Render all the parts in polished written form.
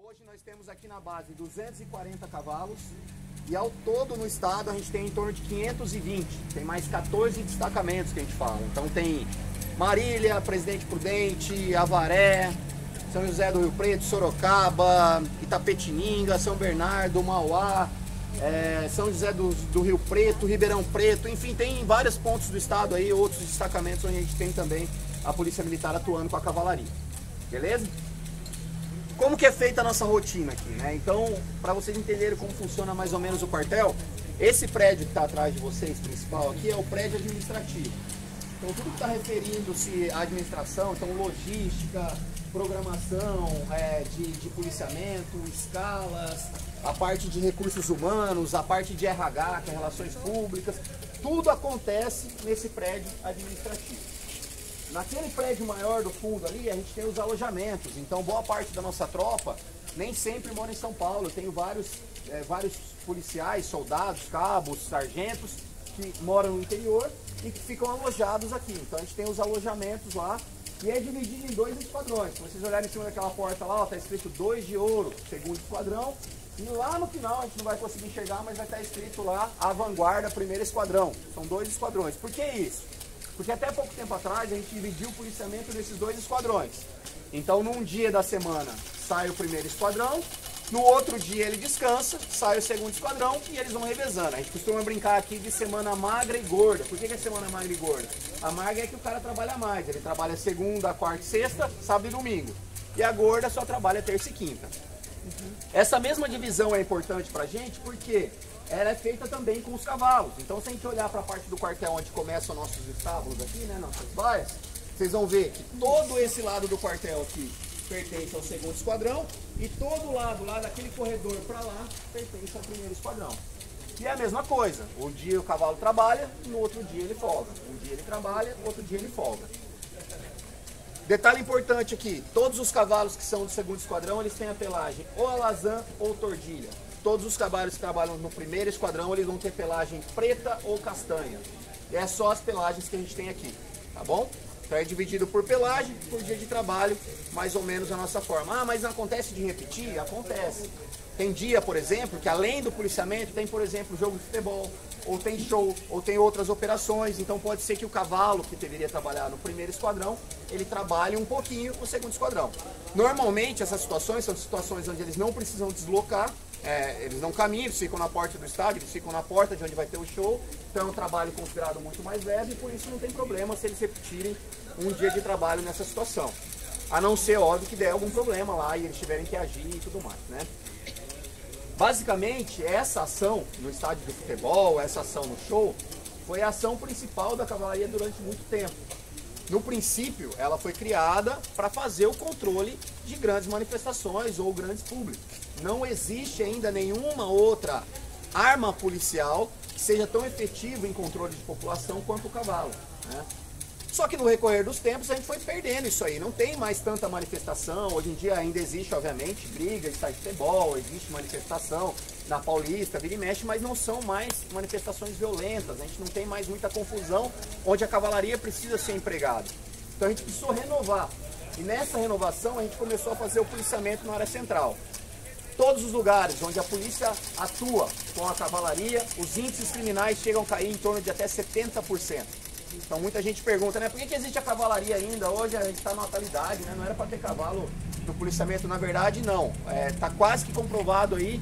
Hoje nós temos aqui na base 240 cavalos e ao todo no estado a gente tem em torno de 520. Tem mais 14 destacamentos que a gente fala. Então tem Marília, Presidente Prudente, Avaré, São José do Rio Preto, Sorocaba, Itapetininga, São Bernardo, Mauá, São José do Rio Preto, Ribeirão Preto, enfim, tem vários pontos do estado aí, outros destacamentos onde a gente tem também a Polícia Militar atuando com a cavalaria. Beleza? Como que é feita a nossa rotina aqui, né? Então, para vocês entenderem como funciona mais ou menos o quartel, esse prédio que está atrás de vocês, principal aqui, é o prédio administrativo. Então, tudo que está referindo-se à administração, então logística, programação de policiamento, escalas, a parte de recursos humanos, a parte de RH, que é relações públicas, tudo acontece nesse prédio administrativo. Naquele prédio maior do fundo ali, a gente tem os alojamentos. Então, boa parte da nossa tropa nem sempre mora em São Paulo. Eu tenho vários policiais, soldados, cabos, sargentos que moram no interior e que ficam alojados aqui. Então, a gente tem os alojamentos lá e é dividido em 2 esquadrões. Se vocês olharem em cima daquela porta lá, está escrito 2 de ouro, segundo esquadrão. E lá no final, a gente não vai conseguir enxergar, mas vai estar escrito lá a vanguarda, primeiro esquadrão. São 2 esquadrões. Por que isso? Porque até pouco tempo atrás a gente dividiu o policiamento nesses 2 esquadrões. Então num dia da semana sai o primeiro esquadrão, no outro dia ele descansa, sai o segundo esquadrão e eles vão revezando. A gente costuma brincar aqui de semana magra e gorda. Por que é semana magra e gorda? A magra é que o cara trabalha mais, ele trabalha segunda, quarta, sexta, sábado e domingo. E a gorda só trabalha terça e quinta. Essa mesma divisão é importante pra gente porque ela é feita também com os cavalos. Então, se a gente olhar para a parte do quartel onde começam nossos estábulos aqui, né, nossas baias, vocês vão ver que todo esse lado do quartel aqui pertence ao segundo esquadrão e todo lado lá daquele corredor para lá pertence ao primeiro esquadrão. E é a mesma coisa. Um dia o cavalo trabalha, no outro dia ele folga. Um dia ele trabalha, outro dia ele folga. Detalhe importante aqui, todos os cavalos que são do segundo esquadrão, eles têm a pelagem ou alazã ou tordilha. Todos os cavalos que trabalham no primeiro esquadrão, eles vão ter pelagem preta ou castanha. E é só as pelagens que a gente tem aqui, tá bom? Então é dividido por pelagem, por dia de trabalho, mais ou menos a nossa forma. Ah, mas não acontece de repetir? Acontece. Tem dia, por exemplo, que além do policiamento, tem, por exemplo, jogo de futebol, ou tem show, ou tem outras operações. Então pode ser que o cavalo que deveria trabalhar no primeiro esquadrão, ele trabalhe um pouquinho no segundo esquadrão. Normalmente essas situações são situações onde eles não precisam deslocar, eles não caminham, eles ficam na porta do estádio, eles ficam na porta de onde vai ter o show. Então é um trabalho considerado muito mais leve e por isso não tem problema se eles repetirem um dia de trabalho nessa situação. A não ser, óbvio, que der algum problema lá e eles tiverem que agir e tudo mais, né? Basicamente, essa ação no estádio de futebol, essa ação no show, foi a ação principal da cavalaria durante muito tempo. No princípio, ela foi criada para fazer o controle de grandes manifestações ou grandes públicos. Não existe ainda nenhuma outra arma policial que seja tão efetiva em controle de população quanto o cavalo, né? Só que no recorrer dos tempos a gente foi perdendo isso aí, não tem mais tanta manifestação. Hoje em dia ainda existe, obviamente, briga, estádio de futebol, existe manifestação na Paulista, vira e mexe, mas não são mais manifestações violentas, a gente não tem mais muita confusão onde a cavalaria precisa ser empregada. Então a gente precisou renovar, e nessa renovação a gente começou a fazer o policiamento na área central. Todos os lugares onde a polícia atua com a cavalaria, os índices criminais chegam a cair em torno de até 70%. Então muita gente pergunta, né, por que existe a cavalaria ainda? Hoje a gente está na atualidade, né? Não era para ter cavalo no policiamento, na verdade não. Está quase que comprovado aí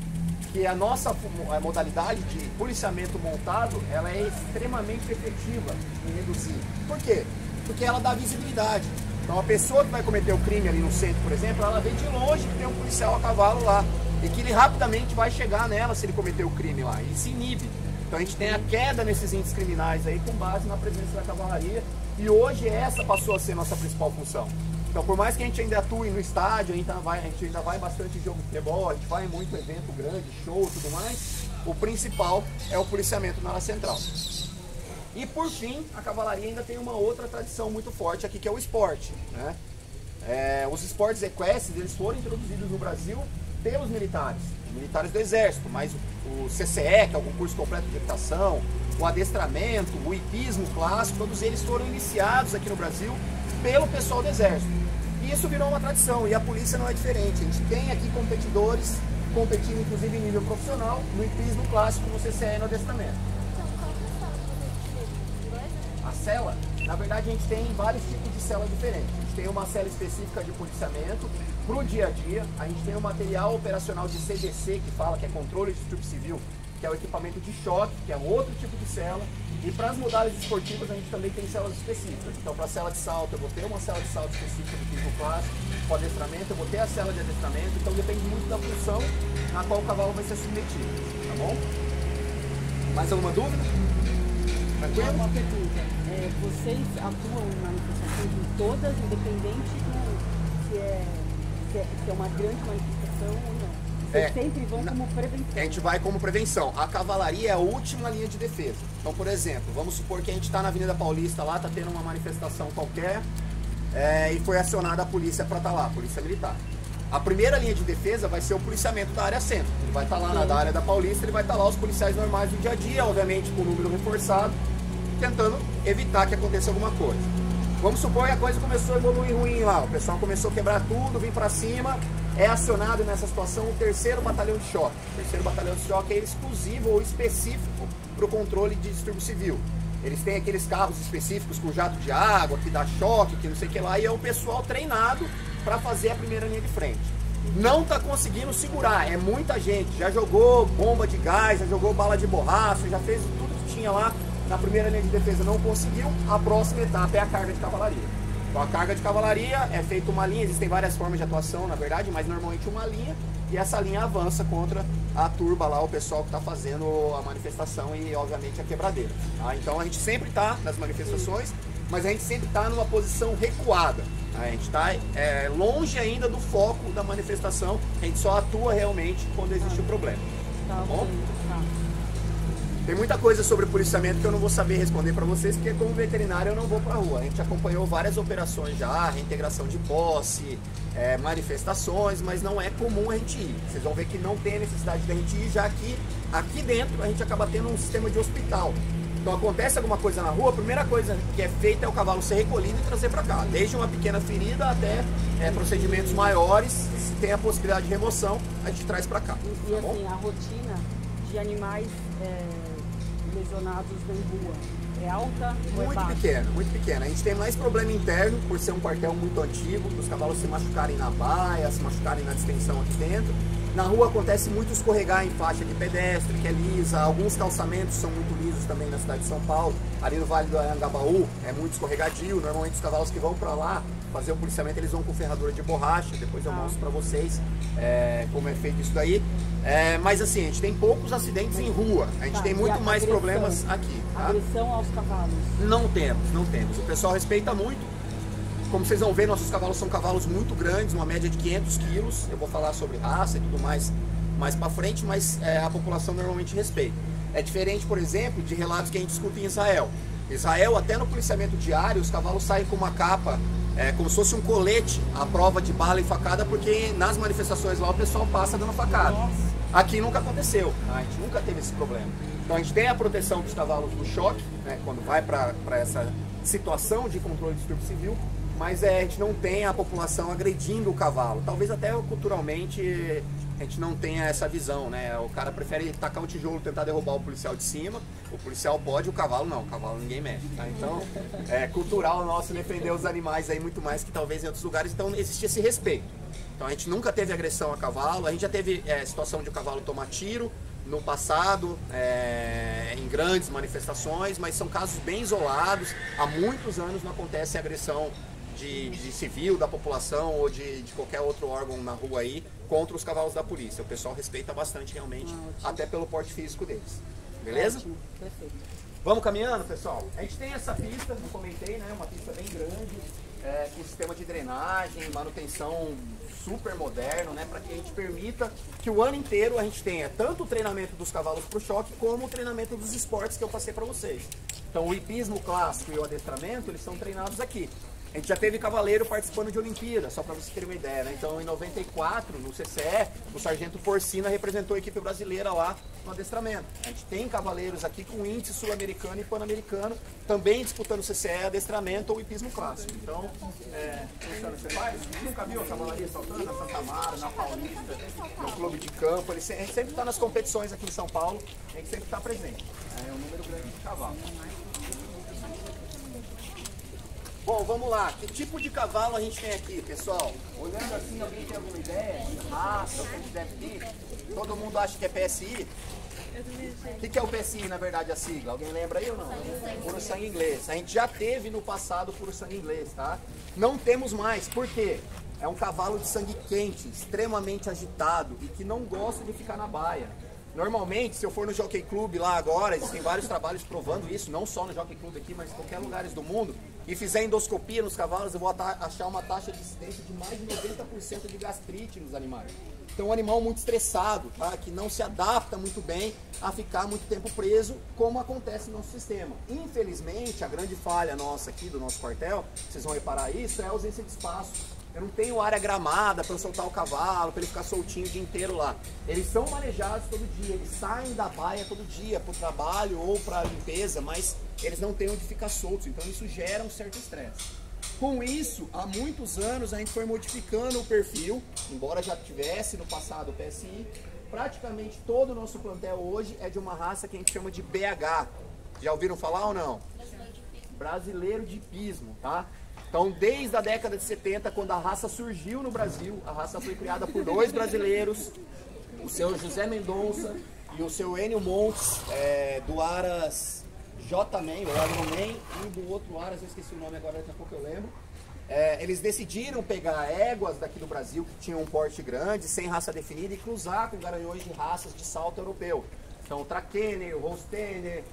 que a nossa modalidade de policiamento montado, ela é extremamente efetiva em reduzir. Por quê? Porque ela dá visibilidade. Então a pessoa que vai cometer o crime ali no centro, por exemplo, ela vê de longe que tem um policial a cavalo lá e que ele rapidamente vai chegar nela se ele cometer o crime lá, ele se inibe. Então a gente tem a queda nesses índices criminais aí com base na presença da cavalaria e hoje essa passou a ser nossa principal função. Então por mais que a gente ainda atue no estádio, a gente ainda vai bastante em jogo de futebol, a gente vai em muito evento grande, show e tudo mais, o principal é o policiamento na área central. E por fim, a cavalaria ainda tem uma outra tradição muito forte aqui que é o esporte, né? Os esportes equestres, eles foram introduzidos no Brasil pelos militares do exército, mas o CCE, que é o concurso completo de equitação, o adestramento, o hipismo clássico, todos eles foram iniciados aqui no Brasil pelo pessoal do exército. E isso virou uma tradição, e a polícia não é diferente. A gente tem aqui competidores competindo, inclusive em nível profissional, no hipismo clássico, no CCE e no adestramento. Então, qual que é a sala? A cela, na verdade, a gente tem vários tipos de cela diferentes. A gente tem uma cela específica de policiamento para o dia a dia. A gente tem um material operacional de CDC, que fala que é controle de distúrbio civil, que é o equipamento de choque, que é outro tipo de cela. E para as modalidades esportivas a gente também tem celas específicas. Então para a cela de salto eu vou ter uma cela de salto específica do hipismo clássico, para o adestramento eu vou ter a cela de adestramento, então depende muito da função na qual o cavalo vai ser submetido, tá bom? Mais alguma dúvida? Tranquilo? Uma pergunta. Vocês atuam em manifestações em todas, independente se é uma grande manifestação ou não? Vocês sempre vão como prevenção? A gente vai como prevenção. A cavalaria é a última linha de defesa. Então, por exemplo, vamos supor que a gente está na Avenida Paulista lá, está tendo uma manifestação qualquer e foi acionada a polícia para estar lá, a polícia militar. A primeira linha de defesa vai ser o policiamento da área centro. Ele vai estar lá na área da Paulista, ele vai estar lá os policiais normais do dia a dia, obviamente com o número reforçado, tentando evitar que aconteça alguma coisa. Vamos supor que a coisa começou a evoluir ruim lá, o pessoal começou a quebrar tudo, vir para cima, é acionado nessa situação o 3º Batalhão de Choque. O 3º Batalhão de Choque é exclusivo ou específico para o controle de distúrbio civil. Eles têm aqueles carros específicos com jato de água, que dá choque, que não sei o que lá, e é o pessoal treinado para fazer a primeira linha de frente. Não está conseguindo segurar, é muita gente, já jogou bomba de gás, já jogou bala de borracha, já fez tudo que tinha lá. Na primeira linha de defesa não conseguiu, a próxima etapa é a carga de cavalaria. Então a carga de cavalaria é feita uma linha, existem várias formas de atuação na verdade, mas normalmente uma linha, e essa linha avança contra a turba lá, o pessoal que está fazendo a manifestação e obviamente a quebradeira. Tá? Então a gente sempre está nas manifestações, mas a gente sempre está numa posição recuada. Tá? A gente está longe ainda do foco da manifestação, a gente só atua realmente quando existe o problema. Tá bom? Tem muita coisa sobre policiamento que eu não vou saber responder para vocês, porque como veterinário eu não vou para a rua. A gente acompanhou várias operações já, reintegração de posse, manifestações, mas não é comum a gente ir. Vocês vão ver que não tem necessidade de a gente ir, já que aqui dentro a gente acaba tendo um sistema de hospital. Então acontece alguma coisa na rua, a primeira coisa que é feita é o cavalo ser recolhido e trazer para cá. Desde uma pequena ferida até procedimentos maiores, se tem a possibilidade de remoção, a gente traz para cá. E assim, a rotina de animais lesionados na rua é alta ou é baixa? Muito pequena. A gente tem mais problema interno, por ser um quartel muito antigo, os cavalos se machucarem na baia, se machucarem na distensão aqui dentro. Na rua acontece muito escorregar em faixa de pedestre, que é lisa, alguns calçamentos são muito lisos também na cidade de São Paulo, ali no Vale do Anhangabaú é muito escorregadio, normalmente os cavalos que vão para lá fazer o policiamento eles vão com ferradura de borracha, depois eu mostro para vocês como é feito isso daí. Mas assim, a gente tem poucos acidentes em rua, a gente tem muito mais problemas aqui. Tá? Agressão aos cavalos? Não temos. O pessoal respeita muito. Como vocês vão ver, nossos cavalos são cavalos muito grandes, uma média de 500 quilos. Eu vou falar sobre raça e tudo mais para frente, mas a população normalmente respeita. É diferente, por exemplo, de relatos que a gente escuta em Israel. Israel, até no policiamento diário, os cavalos saem com uma capa, como se fosse um colete à prova de bala e facada, porque nas manifestações lá o pessoal passa dando facada. Aqui nunca aconteceu, a gente nunca teve esse problema. Então a gente tem a proteção dos cavalos do choque, né, quando vai para essa situação de controle de distúrbio civil, mas a gente não tem a população agredindo o cavalo. Talvez até culturalmente a gente não tenha essa visão, né? O cara prefere tacar um tijolo, tentar derrubar o policial de cima. O policial pode, o cavalo não. O cavalo ninguém mexe, tá? Então é cultural nosso defender os animais aí muito mais que talvez em outros lugares. Então existe esse respeito. Então a gente nunca teve agressão a cavalo. A gente já teve situação de o cavalo tomar tiro no passado, em grandes manifestações, mas são casos bem isolados. Há muitos anos não acontece agressão de civil, da população ou de qualquer outro órgão na rua aí contra os cavalos da polícia. O pessoal respeita bastante realmente, até pelo porte físico deles. Beleza? Ótimo, perfeito. Vamos caminhando, pessoal? A gente tem essa pista, não comentei, né? Uma pista bem grande, com sistema de drenagem, manutenção super moderno, né? Para que a gente permita que o ano inteiro a gente tenha tanto o treinamento dos cavalos para o choque, como o treinamento dos esportes que eu passei para vocês. Então o hipismo clássico e o adestramento, eles são treinados aqui. A gente já teve cavaleiro participando de Olimpíada, só para você ter uma ideia, né? Então, em 94, no CCE, o Sargento Porcina representou a equipe brasileira lá no adestramento. A gente tem cavaleiros aqui com índice sul-americano e pan-americano, também disputando CCE, adestramento ou hipismo clássico. Então, Luciano, você faz? Nunca viu a cavalaria saltando na Santa Mara, na Paulista, no clube de campo? A gente sempre está nas competições aqui em São Paulo, a gente sempre está presente. É um número grande de cavalos. Bom, vamos lá. Que tipo de cavalo a gente tem aqui, pessoal? Olhando assim, alguém tem alguma ideia de raça, o que a gente deve ter? Todo mundo acha que é PSI? O que é o PSI, na verdade, a sigla? Alguém lembra aí ou não? Puro sangue inglês. A gente já teve no passado puro sangue inglês, tá? Não temos mais. Por quê? É um cavalo de sangue quente, extremamente agitado e que não gosta de ficar na baia. Normalmente, se eu for no Jockey Club lá agora, existem vários trabalhos provando isso, não só no Jockey Club aqui, mas em qualquer lugar do mundo, e fizer endoscopia nos cavalos, eu vou achar uma taxa de incidência de mais de 90% de gastrite nos animais. Então, um animal muito estressado, tá? Que não se adapta muito bem a ficar muito tempo preso, como acontece no nosso sistema. Infelizmente, a grande falha nossa aqui, do nosso quartel, vocês vão reparar isso, é a ausência de espaço. Eu não tenho área gramada para eu soltar o cavalo, para ele ficar soltinho o dia inteiro lá. Eles são manejados todo dia, eles saem da baia todo dia para o trabalho ou para a limpeza, mas eles não têm onde ficar soltos, então isso gera um certo estresse. Com isso, há muitos anos a gente foi modificando o perfil, embora já tivesse no passado o PSI, praticamente todo o nosso plantel hoje é de uma raça que a gente chama de BH. Já ouviram falar ou não? Brasileiro de Hipismo, tá? Então, desde a década de 70, quando a raça surgiu no Brasil, a raça foi criada por dois brasileiros, o seu José Mendonça e o seu Enio Montes, do Aras J-Man, ou Agroman, e do outro Aras, eu esqueci o nome agora, daqui a pouco eu lembro. Eles decidiram pegar éguas daqui do Brasil, que tinham um porte grande, sem raça definida, e cruzar com garanhões de raças de salto europeu. Então, o Trakehner, o Holsteiner,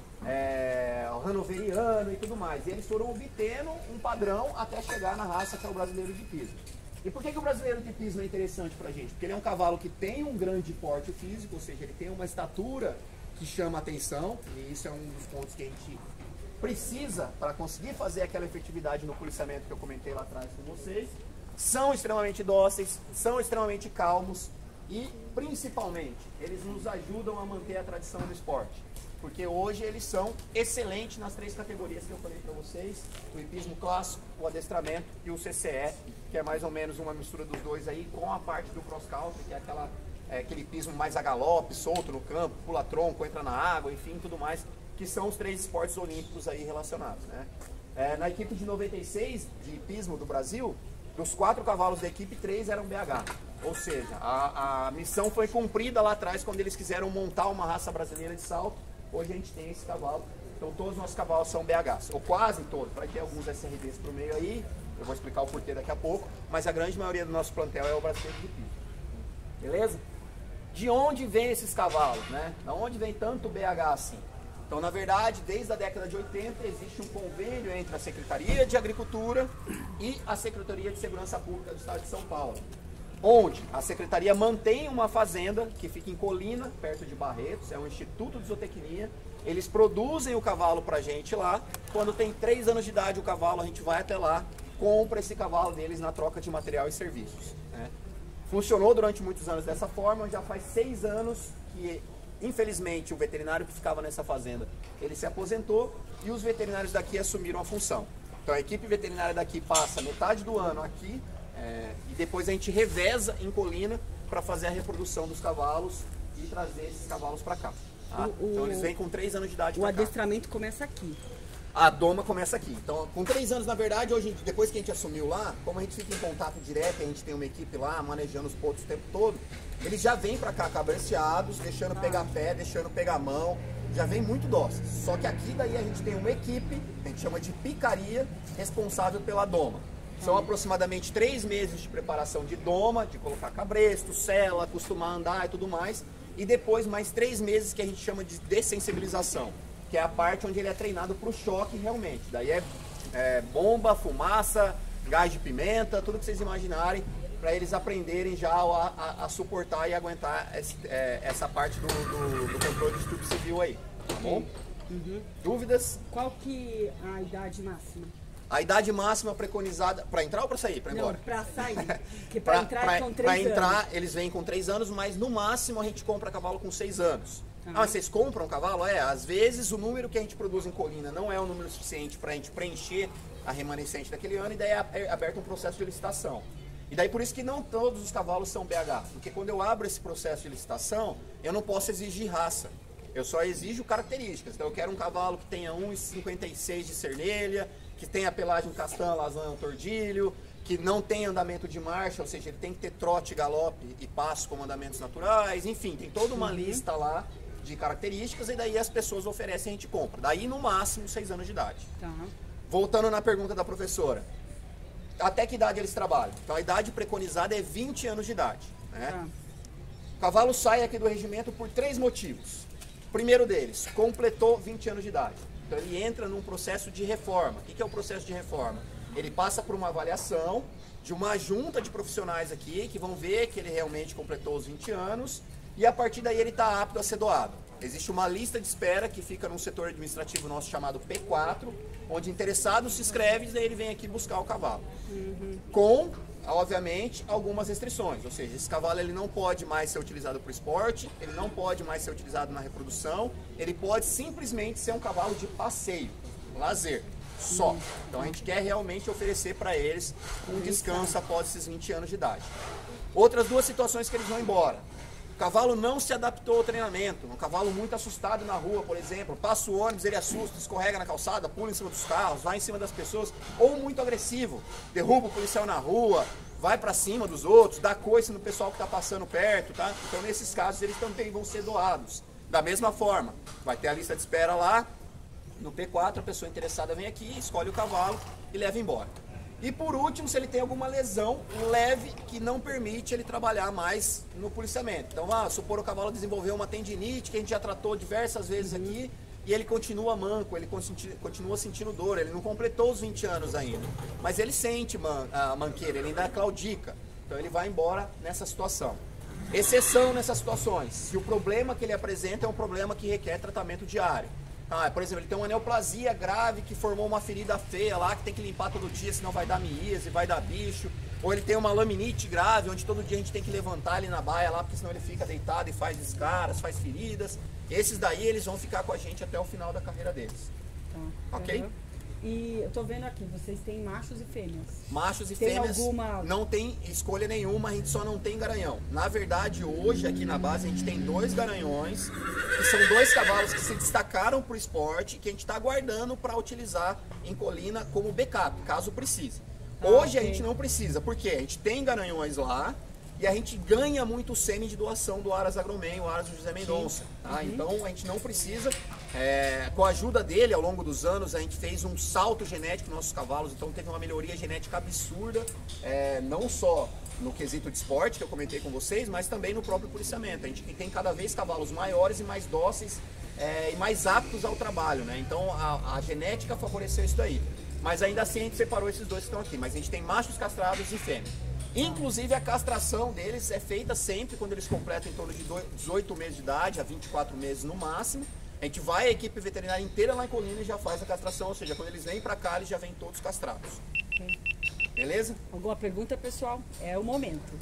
o Hanoveriano e tudo mais. E eles foram obtendo um padrão até chegar na raça que é o brasileiro de Hipismo. E por que o brasileiro de Hipismo é interessante pra gente? Porque ele é um cavalo que tem um grande porte físico, ou seja, ele tem uma estatura que chama atenção, e isso é um dos pontos que a gente precisa para conseguir fazer aquela efetividade no policiamento que eu comentei lá atrás com vocês. São extremamente dóceis, são extremamente calmos e, principalmente, eles nos ajudam a manter a tradição no esporte. Porque hoje eles são excelentes nas três categorias que eu falei para vocês, o hipismo clássico, o adestramento e o CCE, que é mais ou menos uma mistura dos dois aí, com a parte do cross country, que é aquele hipismo mais a galope, solto no campo, pula tronco, entra na água, enfim, tudo mais, que são os três esportes olímpicos aí relacionados, né? Na equipe de 96 de hipismo do Brasil, dos 4 cavalos da equipe, 3 eram BH. Ou seja, a missão foi cumprida lá atrás quando eles quiseram montar uma raça brasileira de salto. Hoje a gente tem esse cavalo, então todos os nossos cavalos são BHs, ou quase todos, vai ter alguns SRDs pro meio aí, eu vou explicar o porquê daqui a pouco, mas a grande maioria do nosso plantel é o brasileiro de hipismo. Beleza? De onde vem esses cavalos, né? Da onde vem tanto BH assim? Então, na verdade, desde a década de 80 existe um convênio entre a Secretaria de Agricultura e a Secretaria de Segurança Pública do Estado de São Paulo, onde a Secretaria mantém uma fazenda que fica em Colina, perto de Barretos, é um instituto de zootecnia. Eles produzem o cavalo pra gente lá. Quando tem 3 anos de idade o cavalo, a gente vai até lá, compra esse cavalo deles na troca de material e serviços, né? Funcionou durante muitos anos dessa forma, já faz 6 anos que, infelizmente, o veterinário que ficava nessa fazenda, ele se aposentou e os veterinários daqui assumiram a função. Então a equipe veterinária daqui passa metade do ano aqui, e depois a gente reveza em Colina para fazer a reprodução dos cavalos e trazer esses cavalos para cá. Tá? Então eles vêm com 3 anos de idade. O adestramento começa aqui. A doma começa aqui. Então, com 3 anos, na verdade, hoje, depois que a gente assumiu lá, como a gente fica em contato direto, a gente tem uma equipe lá manejando os pontos o tempo todo, eles já vêm para cá cabranceados, deixando pegar pé, deixando pegar mão, já vem muito dóceis. Só que aqui daí a gente tem uma equipe, a gente chama de picaria, responsável pela doma. São aproximadamente 3 meses de preparação de doma, de colocar cabresto, sela, acostumar a andar e tudo mais. E depois mais 3 meses que a gente chama de dessensibilização, que é a parte onde ele é treinado para o choque realmente. Daí é bomba, fumaça, gás de pimenta, tudo que vocês imaginarem, para eles aprenderem já a suportar e aguentar essa parte do controle de estupro civil aí, tá bom? Uhum. Dúvidas? Qual que é a idade máxima? A idade máxima preconizada... Para entrar ou para sair? Para ir embora? Não, para sair. Porque para entrar com 3 anos. Para entrar, eles vêm com 3 anos, mas no máximo a gente compra cavalo com 6 anos. Ah, vocês compram um cavalo? Às vezes o número que a gente produz em colina não é o número suficiente para a gente preencher a remanescente daquele ano, e daí é aberto um processo de licitação. E daí por isso que não todos os cavalos são BH, porque quando eu abro esse processo de licitação, eu não posso exigir raça, eu só exijo características. Então eu quero um cavalo que tenha 1,56 de cernelha, que tenha pelagem castanha, lasanha ou tordilho, que não tenha andamento de marcha, ou seja, ele tem que ter trote, galope e passo como andamentos naturais, enfim, tem toda uma lista lá de características, e daí as pessoas oferecem e a gente compra. Daí no máximo 6 anos de idade. Voltando na pergunta da professora, até que idade eles trabalham? Então a idade preconizada é 20 anos de idade, né? O cavalo sai aqui do regimento por 3 motivos. O primeiro deles, completou 20 anos de idade. Então ele entra num processo de reforma. O que é o processo de reforma? Ele passa por uma avaliação de uma junta de profissionais aqui que vão ver que ele realmente completou os 20 anos, e a partir daí ele está apto a ser doado. Existe uma lista de espera que fica num setor administrativo nosso chamado P4, onde interessado se inscreve e daí ele vem aqui buscar o cavalo. Com, obviamente, algumas restrições. Ou seja, esse cavalo ele não pode mais ser utilizado para o esporte, ele não pode mais ser utilizado na reprodução, ele pode simplesmente ser um cavalo de passeio, lazer, só. Então a gente quer realmente oferecer para eles um descanso após esses 20 anos de idade. Outras 2 situações que eles vão embora. O cavalo não se adaptou ao treinamento. Um cavalo muito assustado na rua, por exemplo, passa o ônibus, ele assusta, escorrega na calçada, pula em cima dos carros, vai em cima das pessoas, ou muito agressivo, derruba o policial na rua, vai para cima dos outros, dá coice no pessoal que está passando perto, tá? Então nesses casos eles também vão ser doados. Da mesma forma, vai ter a lista de espera lá, no P4 a pessoa interessada vem aqui, escolhe o cavalo e leva embora. E por último, se ele tem alguma lesão leve que não permite ele trabalhar mais no policiamento. Então, supor o cavalo desenvolveu uma tendinite, que a gente já tratou diversas vezes aqui, e ele continua manco, ele continua sentindo dor, ele não completou os 20 anos ainda. Mas ele sente a manqueira, ele ainda claudica. Então ele vai embora nessa situação. Exceção nessas situações, se o problema que ele apresenta é um problema que requer tratamento diário. Por exemplo, ele tem uma neoplasia grave que formou uma ferida feia lá, que tem que limpar todo dia, senão vai dar miíase, vai dar bicho. Ou ele tem uma laminite grave, onde todo dia a gente tem que levantar ele na baia lá, porque senão ele fica deitado e faz escaras, faz feridas. Esses daí, eles vão ficar com a gente até o final da carreira deles. Ok? E eu tô vendo aqui, vocês têm machos e fêmeas. Machos e fêmeas não tem escolha nenhuma, a gente só não tem garanhão. Na verdade, hoje aqui na base a gente tem 2 garanhões, que são 2 cavalos que se destacaram para o esporte, que a gente está aguardando para utilizar em colina como backup, caso precise. Hoje a gente não precisa, porque a gente tem garanhões lá, e a gente ganha muito sêmen de doação do Aras Agromen, o Aras do José Mendonça. Então a gente não precisa. Com a ajuda dele, ao longo dos anos, a gente fez um salto genético nos nossos cavalos, então teve uma melhoria genética absurda, não só no quesito de esporte, que eu comentei com vocês, mas também no próprio policiamento. A gente tem cada vez cavalos maiores e mais dóceis e mais aptos ao trabalho, né? Então a genética favoreceu isso daí. Mas ainda assim a gente separou esses 2 que estão aqui, mas a gente tem machos castrados e fêmeas. Inclusive a castração deles é feita sempre quando eles completam em torno de 18 meses de idade, a 24 meses no máximo. A gente vai, a equipe veterinária inteira lá em Colina e já faz a castração, ou seja, quando eles vêm pra cá, eles já vêm todos castrados. Beleza? Alguma pergunta, pessoal? É o momento.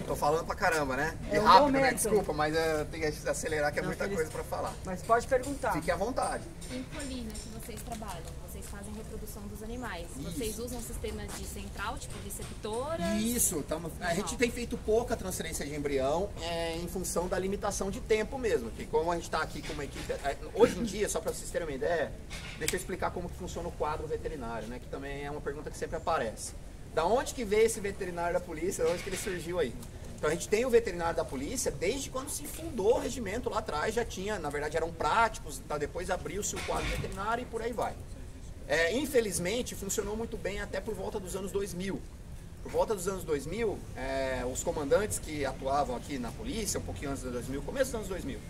Tô falando pra caramba, né? E rápido, né? Desculpa, mas eu tenho que acelerar, que é muita coisa pra falar. Mas pode perguntar. Fique à vontade. Em Colina, que vocês trabalham, vocês fazem reprodução dos animais. Vocês usam um sistema de central, tipo receptora? Isso, a gente tem feito pouca transferência de embrião em função da limitação de tempo mesmo. Que como a gente está aqui com uma equipe... Hoje em dia, só para vocês terem uma ideia, deixa eu explicar como que funciona o quadro veterinário, né? Que também é uma pergunta que sempre aparece. Da onde que veio esse veterinário da polícia? Da onde que ele surgiu aí? Então a gente tem o veterinário da polícia desde quando se fundou o regimento lá atrás, já tinha, na verdade eram práticos, tá? Depois abriu-se o quadro veterinário e por aí vai. Infelizmente funcionou muito bem até por volta dos anos 2000. Por volta dos anos 2000, os comandantes que atuavam aqui na polícia, um pouquinho antes de 2000, começo dos anos 2000,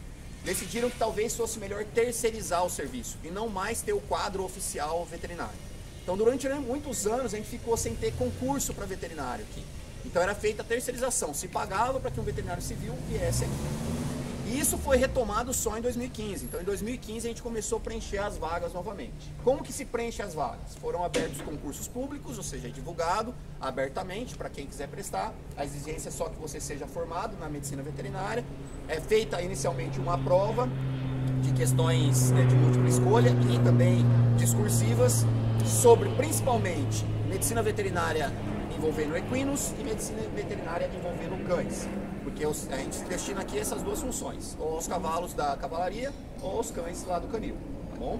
decidiram que talvez fosse melhor terceirizar o serviço e não mais ter o quadro oficial veterinário. Então durante muitos anos a gente ficou sem ter concurso para veterinário aqui. Então era feita a terceirização, se pagava para que um veterinário civil viesse aqui. E isso foi retomado só em 2015. Então, em 2015, a gente começou a preencher as vagas novamente. Como que se preenche as vagas? Foram abertos concursos públicos, ou seja, é divulgado abertamente para quem quiser prestar. A exigência é só que você seja formado na medicina veterinária. É feita inicialmente uma prova de questões de múltipla escolha e também discursivas sobre, principalmente, medicina veterinária envolvendo equinos e medicina veterinária envolvendo cães. Porque a gente destina aqui essas duas funções, ou aos cavalos da cavalaria ou aos cães lá do canil, tá bom?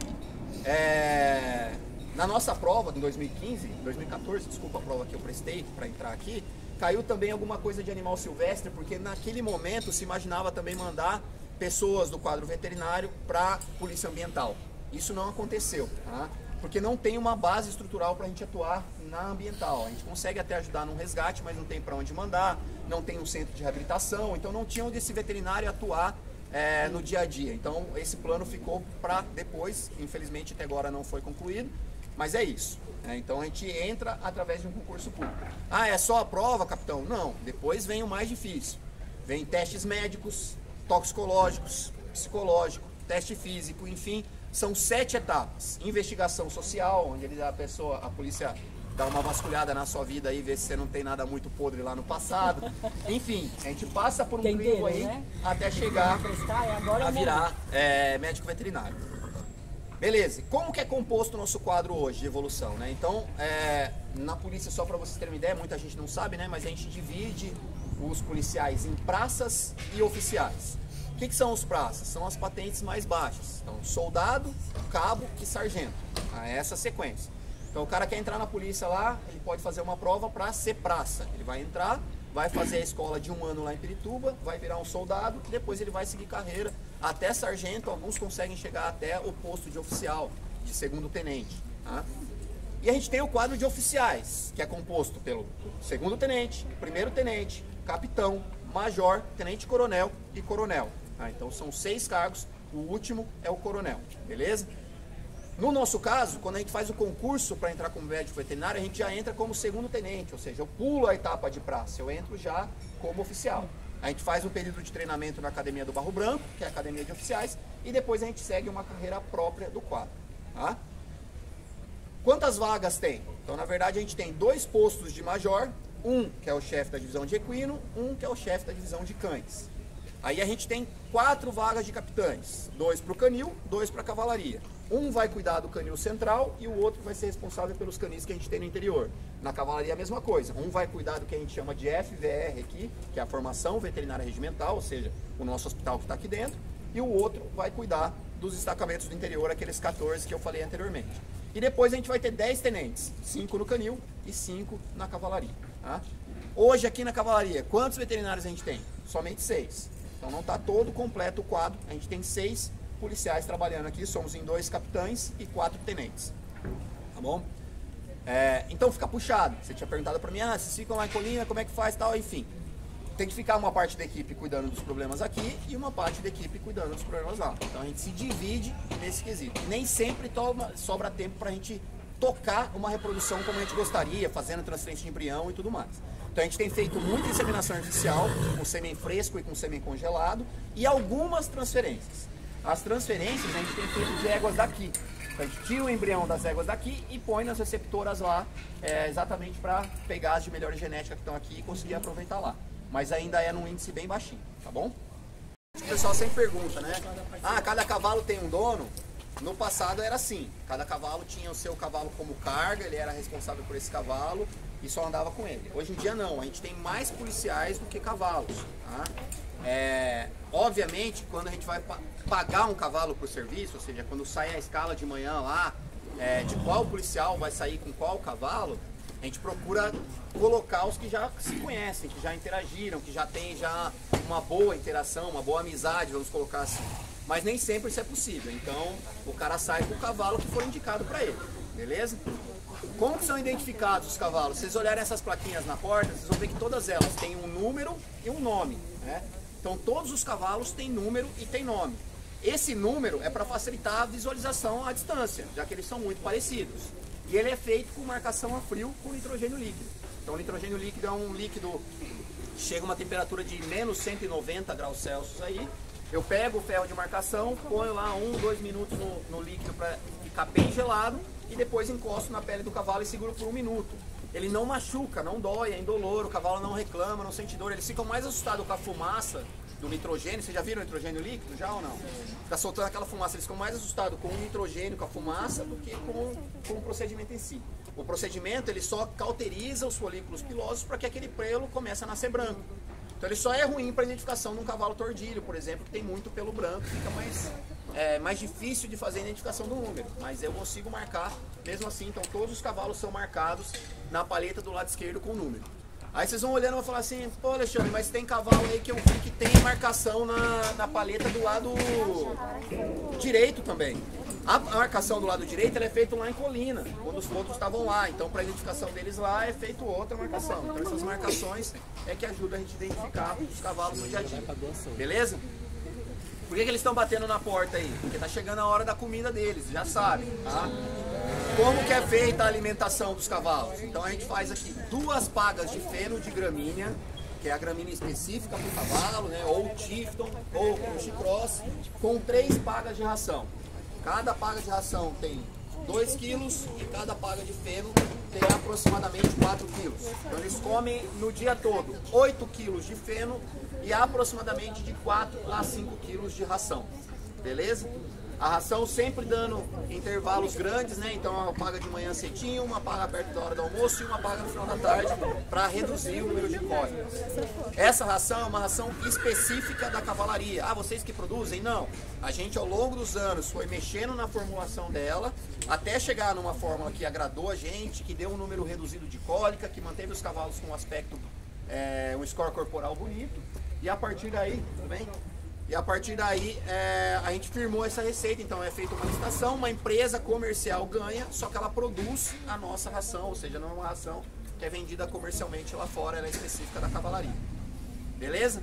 Na nossa prova de 2014, desculpa, a prova que eu prestei para entrar aqui, caiu também alguma coisa de animal silvestre, porque naquele momento se imaginava também mandar pessoas do quadro veterinário para polícia ambiental. Isso não aconteceu, tá? Porque não tem uma base estrutural para a gente atuar na ambiental. A gente consegue até ajudar num resgate, mas não tem para onde mandar, não tem um centro de reabilitação, então não tinha onde esse veterinário atuar no dia a dia. Então esse plano ficou para depois, infelizmente até agora não foi concluído, mas é isso. Então a gente entra através de um concurso público. Ah, é só a prova, capitão? Não, depois vem o mais difícil. Vem testes médicos, toxicológicos, psicológico, teste físico, enfim, são 7 etapas. Investigação social, onde a polícia dá uma vasculhada na sua vida e vê se você não tem nada muito podre lá no passado. Enfim, a gente passa por um crivo aí, né? Até chegar a virar médico veterinário. Beleza, como que é composto o nosso quadro hoje de evolução, né? Então, na polícia, só para vocês terem uma ideia, muita gente não sabe, né? Mas a gente divide os policiais em praças e oficiais. O que são os praças? São as patentes mais baixas. Então, soldado, cabo e sargento. É essa sequência. Então, o cara quer entrar na polícia lá, ele pode fazer uma prova para ser praça. Ele vai entrar, vai fazer a escola de 1 ano lá em Pirituba, vai virar um soldado e depois ele vai seguir carreira até sargento. Alguns conseguem chegar até o posto de oficial, de segundo tenente. Tá? E a gente tem o quadro de oficiais, que é composto pelo segundo tenente, primeiro tenente, capitão, major, tenente-coronel e coronel. Tá? Então são 6 cargos, o último é o coronel, beleza? No nosso caso, quando a gente faz o concurso para entrar como médico veterinário, a gente já entra como segundo tenente, ou seja, eu pulo a etapa de praça, eu entro já como oficial. A gente faz um período de treinamento na Academia do Barro Branco, que é a Academia de Oficiais, e depois a gente segue uma carreira própria do quadro. Tá? Quantas vagas tem? Então, na verdade, a gente tem 2 postos de major, um que é o chefe da divisão de equino, um que é o chefe da divisão de cães. Aí a gente tem 4 vagas de capitães, 2 para o canil, 2 para a cavalaria. Um vai cuidar do canil central e o outro vai ser responsável pelos canis que a gente tem no interior. Na cavalaria a mesma coisa, um vai cuidar do que a gente chama de FVR aqui, que é a formação veterinária regimental, ou seja, o nosso hospital que está aqui dentro, e o outro vai cuidar dos destacamentos do interior, aqueles 14 que eu falei anteriormente. E depois a gente vai ter 10 tenentes, 5 no canil e 5 na cavalaria. Tá? Hoje aqui na cavalaria, quantos veterinários a gente tem? Somente 6. Então não está todo completo o quadro, a gente tem 6 policiais trabalhando aqui, somos em 2 capitães e 4 tenentes. Tá bom? Então fica puxado. Você tinha perguntado para mim, vocês ficam lá em Colina, como é que faz tal, enfim. Tem que ficar uma parte da equipe cuidando dos problemas aqui e uma parte da equipe cuidando dos problemas lá. Então a gente se divide nesse quesito. Nem sempre sobra tempo para a gente tocar uma reprodução como a gente gostaria, fazendo transferência de embrião e tudo mais. Então a gente tem feito muita inseminação artificial, com sêmen fresco e com sêmen congelado, e algumas transferências. As transferências a gente tem feito de éguas daqui. Então a gente tira o embrião das éguas daqui e põe nas receptoras lá, exatamente para pegar as de melhor genética que estão aqui e conseguir aproveitar lá. Mas ainda é num índice bem baixinho, tá bom? O pessoal sempre pergunta, né? Cada cavalo tem um dono? No passado era assim, cada cavalo tinha o seu cavalo como carga, ele era responsável por esse cavalo e só andava com ele. Hoje em dia não, a gente tem mais policiais do que cavalos, tá? Obviamente, quando a gente vai pagar um cavalo por serviço, ou seja, quando sai a escala de manhã lá, de qual policial vai sair com qual cavalo, a gente procura colocar os que já se conhecem, que já interagiram, que já tem uma boa interação, uma boa amizade, vamos colocar assim. Mas nem sempre isso é possível, então o cara sai com o cavalo que foi indicado para ele, beleza? Como que são identificados os cavalos? Se vocês olharem essas plaquinhas na porta, vocês vão ver que todas elas têm um número e um nome, né? Então todos os cavalos têm número e têm nome. Esse número é para facilitar a visualização à distância, já que eles são muito parecidos. E ele é feito com marcação a frio com nitrogênio líquido. Então o nitrogênio líquido é um líquido que chega a uma temperatura de menos 190 graus Celsius aí, Eu pego o ferro de marcação, ponho lá 1, 2 minutos no líquido para ficar bem gelado e depois encosto na pele do cavalo e seguro por 1 minuto. Ele não machuca, não dói, é indolor, o cavalo não reclama, não sente dor. Eles ficam mais assustados com a fumaça do nitrogênio. Vocês já viram o nitrogênio líquido já ou não? Fica soltando aquela fumaça. Eles ficam mais assustados com o nitrogênio, com a fumaça, do que com o procedimento em si. O procedimento ele só cauteriza os folículos pilosos para que aquele pelo comece a nascer branco. Então ele só é ruim para a identificação de um cavalo tordilho, por exemplo, que tem muito pelo branco, fica mais difícil de fazer a identificação do número. Mas eu consigo marcar mesmo assim, então todos os cavalos são marcados na palheta do lado esquerdo com o número. Aí vocês vão olhando e vão falar assim, pô Alexandre, mas tem cavalo aí que eu vi que tem marcação na palheta do lado direito também. A marcação do lado direito ela é feita lá em Colina, quando os outros estavam lá. Então, para a identificação deles lá, é feita outra marcação. Então, essas marcações é que ajudam a gente a identificar os cavalos no dia a dia. Beleza? Por que eles estão batendo na porta aí? Porque tá chegando a hora da comida deles, já sabem, tá? Como que é feita a alimentação dos cavalos? Então, a gente faz aqui 2 pagas de feno de gramínea, que é a gramínea específica para o cavalo, né? Ou Tifton, ou Crush Cross, com 3 pagas de ração. Cada paga de ração tem 2 quilos e cada paga de feno tem aproximadamente 4 quilos. Então eles comem no dia todo 8 quilos de feno e aproximadamente de 4 a 5 quilos de ração. Beleza? A ração sempre dando intervalos grandes, né? Então uma paga de manhã cedinho, uma paga perto da hora do almoço e uma paga no final da tarde para reduzir o número de cólicas. Essa ração é uma ração específica da cavalaria. Ah, vocês que produzem? Não. A gente ao longo dos anos foi mexendo na formulação dela até chegar numa fórmula que agradou a gente, que deu um número reduzido de cólica, que manteve os cavalos com um aspecto, um score corporal bonito. E a partir daí, tudo bem? E a partir daí a gente firmou essa receita, então é feita uma licitação, uma empresa comercial ganha, só que ela produz a nossa ração, ou seja, não é uma ração que é vendida comercialmente lá fora, ela é específica da cavalaria. Beleza?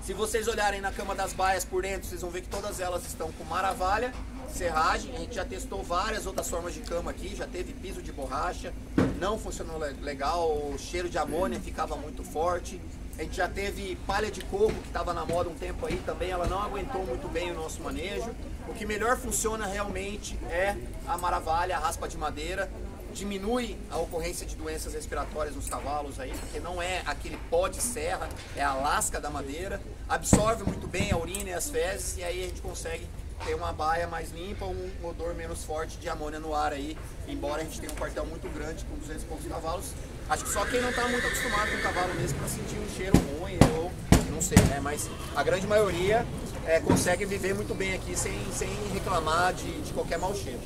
Se vocês olharem na cama das baias por dentro, vocês vão ver que todas elas estão com maravalha, serragem. A gente já testou várias outras formas de cama aqui, já teve piso de borracha, não funcionou legal, o cheiro de amônia ficava muito forte. A gente já teve palha de coco, que estava na moda um tempo aí também, ela não aguentou muito bem o nosso manejo. O que melhor funciona realmente é a maravalha, a raspa de madeira. Diminui a ocorrência de doenças respiratórias nos cavalos aí, porque não é aquele pó de serra, é a lasca da madeira. Absorve muito bem a urina e as fezes, e aí a gente consegue ter uma baia mais limpa, um odor menos forte de amônia no ar aí, embora a gente tenha um quartel muito grande com 200 e poucos cavalos. Acho que só quem não está muito acostumado com o cavalo mesmo para sentir um cheiro ruim, ou não sei, né? Mas a grande maioria consegue viver muito bem aqui sem reclamar de qualquer mau cheiro.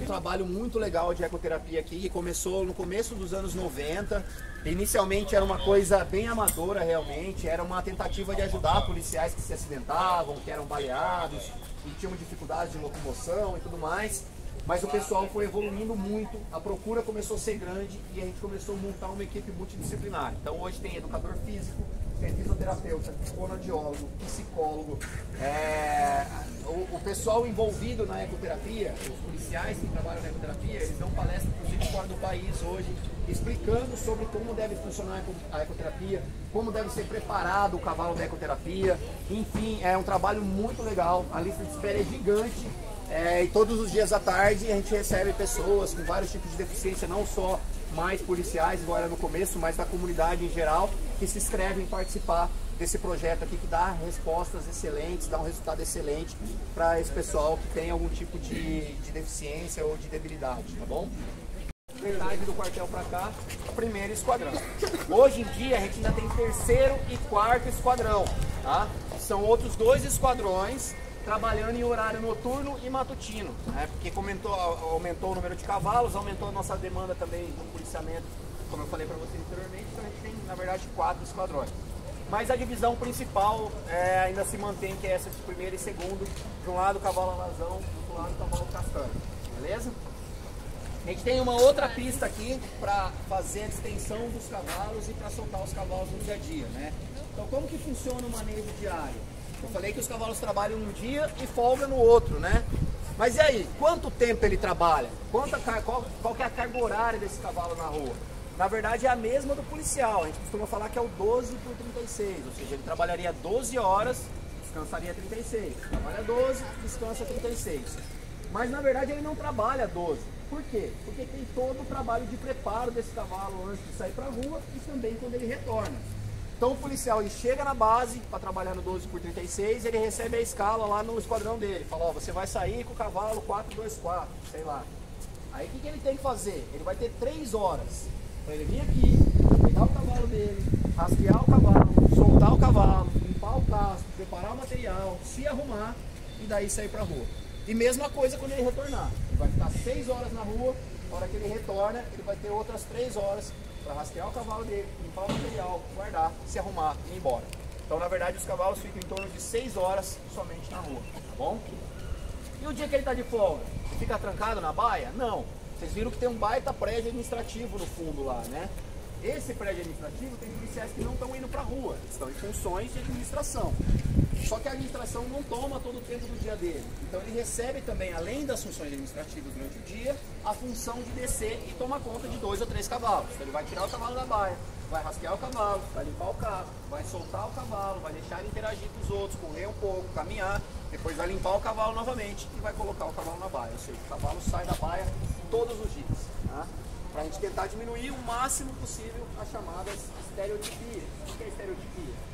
Um trabalho muito legal de ecoterapia aqui, que começou no começo dos anos 90. Inicialmente era uma coisa bem amadora realmente, era uma tentativa de ajudar policiais que se acidentavam, que eram baleados, e tinham dificuldades de locomoção e tudo mais. Mas o pessoal foi evoluindo muito, a procura começou a ser grande e a gente começou a montar uma equipe multidisciplinar. Então hoje tem educador físico, tem fisioterapeuta, fonoaudiólogo, psicólogo, o pessoal envolvido na ecoterapia, os policiais que trabalham na ecoterapia, eles dão palestra inclusive fora do país hoje, explicando sobre como deve funcionar a ecoterapia, como deve ser preparado o cavalo da ecoterapia. Enfim, é um trabalho muito legal, a lista de espera é gigante. E todos os dias à tarde a gente recebe pessoas com vários tipos de deficiência, não só mais policiais, igual era no começo, mas da comunidade em geral, que se inscrevem em participar desse projeto aqui, que dá respostas excelentes, dá um resultado excelente para esse pessoal que tem algum tipo de deficiência ou de debilidade, tá bom? Metade do quartel para cá, primeiro esquadrão. Hoje em dia a gente ainda tem 3º e 4º esquadrão, tá? São outros 2 esquadrões trabalhando em horário noturno e matutino, né? Porque aumentou o número de cavalos, aumentou a nossa demanda também no policiamento, como eu falei para vocês anteriormente, então a gente tem, na verdade, 4 esquadrões. Mas a divisão principal ainda se mantém, que é essa de 1º e 2º, de um lado o cavalo alazão, do outro lado o cavalo castanho, beleza? A gente tem uma outra pista aqui para fazer a extensão dos cavalos e para soltar os cavalos no dia a dia, né? Então como que funciona o manejo diário? Eu falei que os cavalos trabalham um dia e folga no outro, né? Mas e aí, quanto tempo ele trabalha? Qual que é a carga horária desse cavalo na rua? Na verdade é a mesma do policial, a gente costuma falar que é o 12 por 36, ou seja, ele trabalharia 12 horas descansaria 36. Trabalha 12, descansa 36. Mas na verdade ele não trabalha 12. Por quê? Porque tem todo o trabalho de preparo desse cavalo antes de sair para a rua e também quando ele retorna. Então o policial ele chega na base para trabalhar no 12 por 36, ele recebe a escala lá no esquadrão dele. Fala, ó, você vai sair com o cavalo 424, sei lá. Aí o que ele tem que fazer? Ele vai ter 3 horas para ele vir aqui, pegar o cavalo dele, rastrear o cavalo, soltar o cavalo, limpar o casco, preparar o material, se arrumar e daí sair para a rua. E mesma coisa quando ele retornar. Ele vai ficar 6 horas na rua, na hora que ele retorna, ele vai ter outras 3 horas para rastrear o cavalo dele, limpar o material, guardar, se arrumar e ir embora. Então, na verdade, os cavalos ficam em torno de 6 horas somente na rua, tá bom? E o dia que ele está de folga? Ele fica trancado na baia? Não. Vocês viram que tem um baita prédio administrativo no fundo lá, né? Esse prédio administrativo tem policiais que não estão indo para a rua, estão em funções de administração. Só que a administração não toma todo o tempo do dia dele. Então ele recebe também, além das funções administrativas durante o dia, a função de descer e tomar conta de 2 ou 3 cavalos. Então ele vai tirar o cavalo da baia, vai rastrear o cavalo, vai limpar o carro, vai soltar o cavalo, vai deixar ele interagir com os outros, correr um pouco, caminhar, depois vai limpar o cavalo novamente e vai colocar o cavalo na baia. Ou seja, o cavalo sai da baia todos os dias. Tá? Para a gente tentar diminuir o máximo possível as chamadas estereotipias. O que é estereotipia?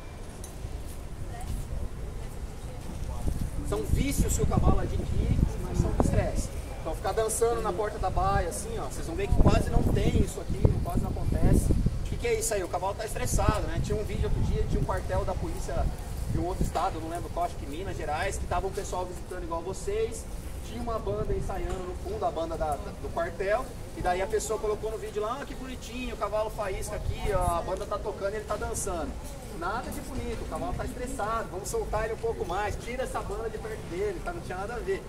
São vícios que o cavalo adquire, mas são de estresse. Então ficar dançando na porta da baia, assim, ó, vocês vão ver que quase não tem isso aqui, quase não acontece. O que é isso aí? O cavalo está estressado, né? Tinha um vídeo outro dia de um quartel da polícia de um outro estado, não lembro qual, acho que Minas Gerais, que estava um pessoal visitando igual vocês. Tinha uma banda ensaiando no fundo, a banda do quartel, e daí a pessoa colocou no vídeo lá, ah, que bonitinho, o cavalo faísca aqui, ó, a banda tá tocando e ele tá dançando. Nada de bonito, o cavalo tá estressado, vamos soltar ele um pouco mais, tira essa banda de perto dele, tá? Não tinha nada a ver.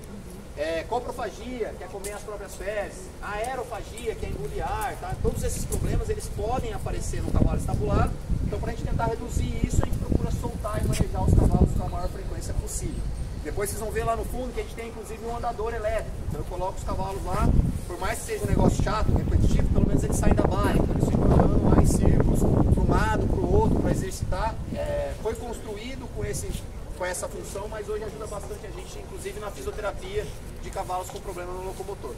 Coprofagia, que é comer as próprias fezes, aerofagia, que é engolir ar, tá? Todos esses problemas, eles podem aparecer no cavalo estabulado, então para a gente tentar reduzir isso, a gente procura soltar e manejar os cavalos com a maior frequência possível. Depois vocês vão ver lá no fundo que a gente tem inclusive um andador elétrico. Então eu coloco os cavalos lá, por mais que seja um negócio chato, repetitivo, pelo menos eles saem da baia. Então eles ficam andando lá em círculos, para um lado, para o outro, para exercitar. Foi construído com essa função, mas hoje ajuda bastante a gente, inclusive na fisioterapia de cavalos com problema no locomotor.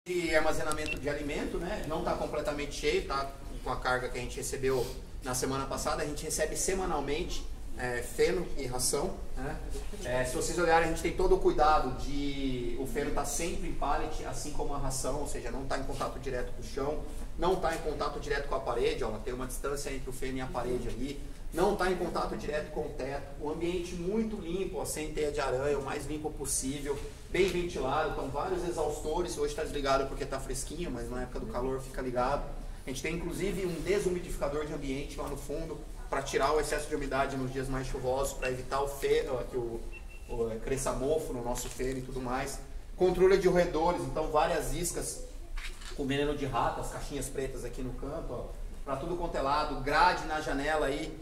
E armazenamento de alimento, né? Não está completamente cheio, tá? Com a carga que a gente recebeu na semana passada, a gente recebe semanalmente feno e ração, né? Se vocês olharem, a gente tem todo o cuidado de o feno estar sempre em pallet, assim como a ração, ou seja, não está em contato direto com o chão, não está em contato direto com a parede, ó, tem uma distância entre o feno e a parede ali, não está em contato direto com o teto, o ambiente muito limpo, ó, sem teia de aranha, o mais limpo possível, bem ventilado, então vários exaustores, hoje está desligado porque está fresquinho, mas na época do calor fica ligado. A gente tem inclusive um desumidificador de ambiente lá no fundo, para tirar o excesso de umidade nos dias mais chuvosos, para evitar que cresça mofo no nosso feno e tudo mais. Controle de roedores, então várias iscas com veneno de rato, as caixinhas pretas aqui no canto, para tudo quanto é lado, grade na janela aí,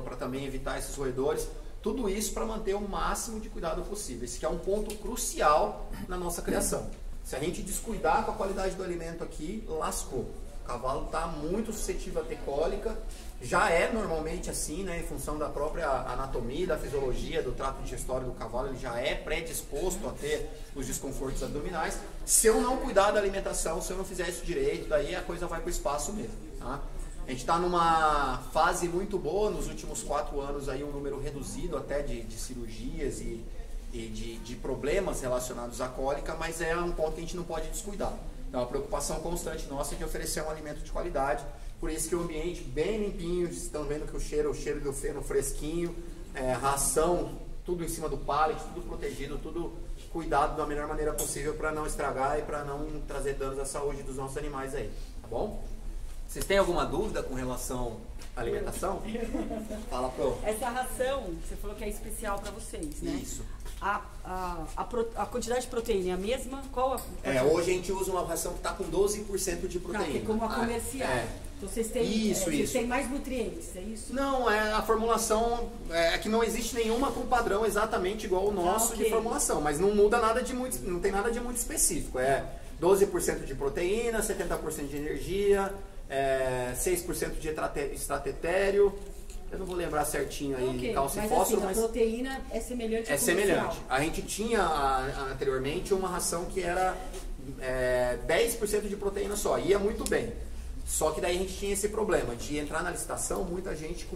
para também evitar esses roedores. Tudo isso para manter o máximo de cuidado possível. Esse que é um ponto crucial na nossa criação. Se a gente descuidar com a qualidade do alimento aqui, lascou. O cavalo está muito suscetível a ter cólica, já é normalmente assim, né, em função da própria anatomia, da fisiologia, do trato digestório do cavalo, ele já é predisposto a ter os desconfortos abdominais. Se eu não cuidar da alimentação, se eu não fizer isso direito, daí a coisa vai para o espaço mesmo, tá? A gente está numa fase muito boa, nos últimos 4 anos, aí, um número reduzido até de cirurgias e de problemas relacionados à cólica, mas é um ponto que a gente não pode descuidar. Então, a preocupação constante nossa é de oferecer um alimento de qualidade, por isso que o ambiente bem limpinho, vocês estão vendo que o cheiro do feno fresquinho, ração, tudo em cima do pallet, tudo protegido, tudo cuidado da melhor maneira possível para não estragar e para não trazer danos à saúde dos nossos animais aí, tá bom? Vocês têm alguma dúvida com relação à alimentação? Fala, Pro. Essa ração, você falou que é especial para vocês, né? Isso. A quantidade de proteína é a mesma? Qual hoje a gente usa uma ração que está com 12% de proteína. Que é como a comercial. Então vocês têm, vocês têm mais nutrientes, é isso? Não, a formulação é que não existe nenhuma com padrão exatamente igual o nosso de formulação, mas não muda nada de muito, não tem nada de muito específico. 12% de proteína, 70% de energia, 6% de estratetério, eu não vou lembrar certinho aí, okay, cálcio e mas fósforo, assim, mas... a proteína é semelhante ao semelhante. A gente tinha anteriormente uma ração que era 10% de proteína só, ia muito bem. Só que daí a gente tinha esse problema de entrar na licitação, muita gente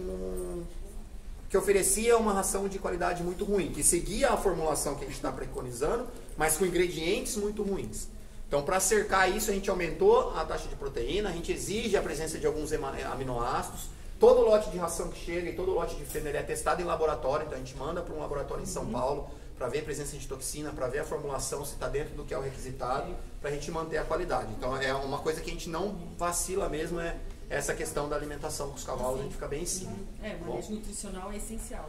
que oferecia uma ração de qualidade muito ruim, que seguia a formulação que a gente está preconizando, mas com ingredientes muito ruins. Então, para cercar isso, a gente aumentou a taxa de proteína, a gente exige a presença de alguns aminoácidos. Todo lote de ração que chega e todo lote de feno ele é testado em laboratório, então a gente manda para um laboratório em São Paulo para ver a presença de toxina, para ver a formulação, se está dentro do que é o requisitado, para a gente manter a qualidade. Então, é uma coisa que a gente não vacila mesmo, é essa questão da alimentação com os cavalos, a gente fica bem em cima. O manejo nutricional é essencial.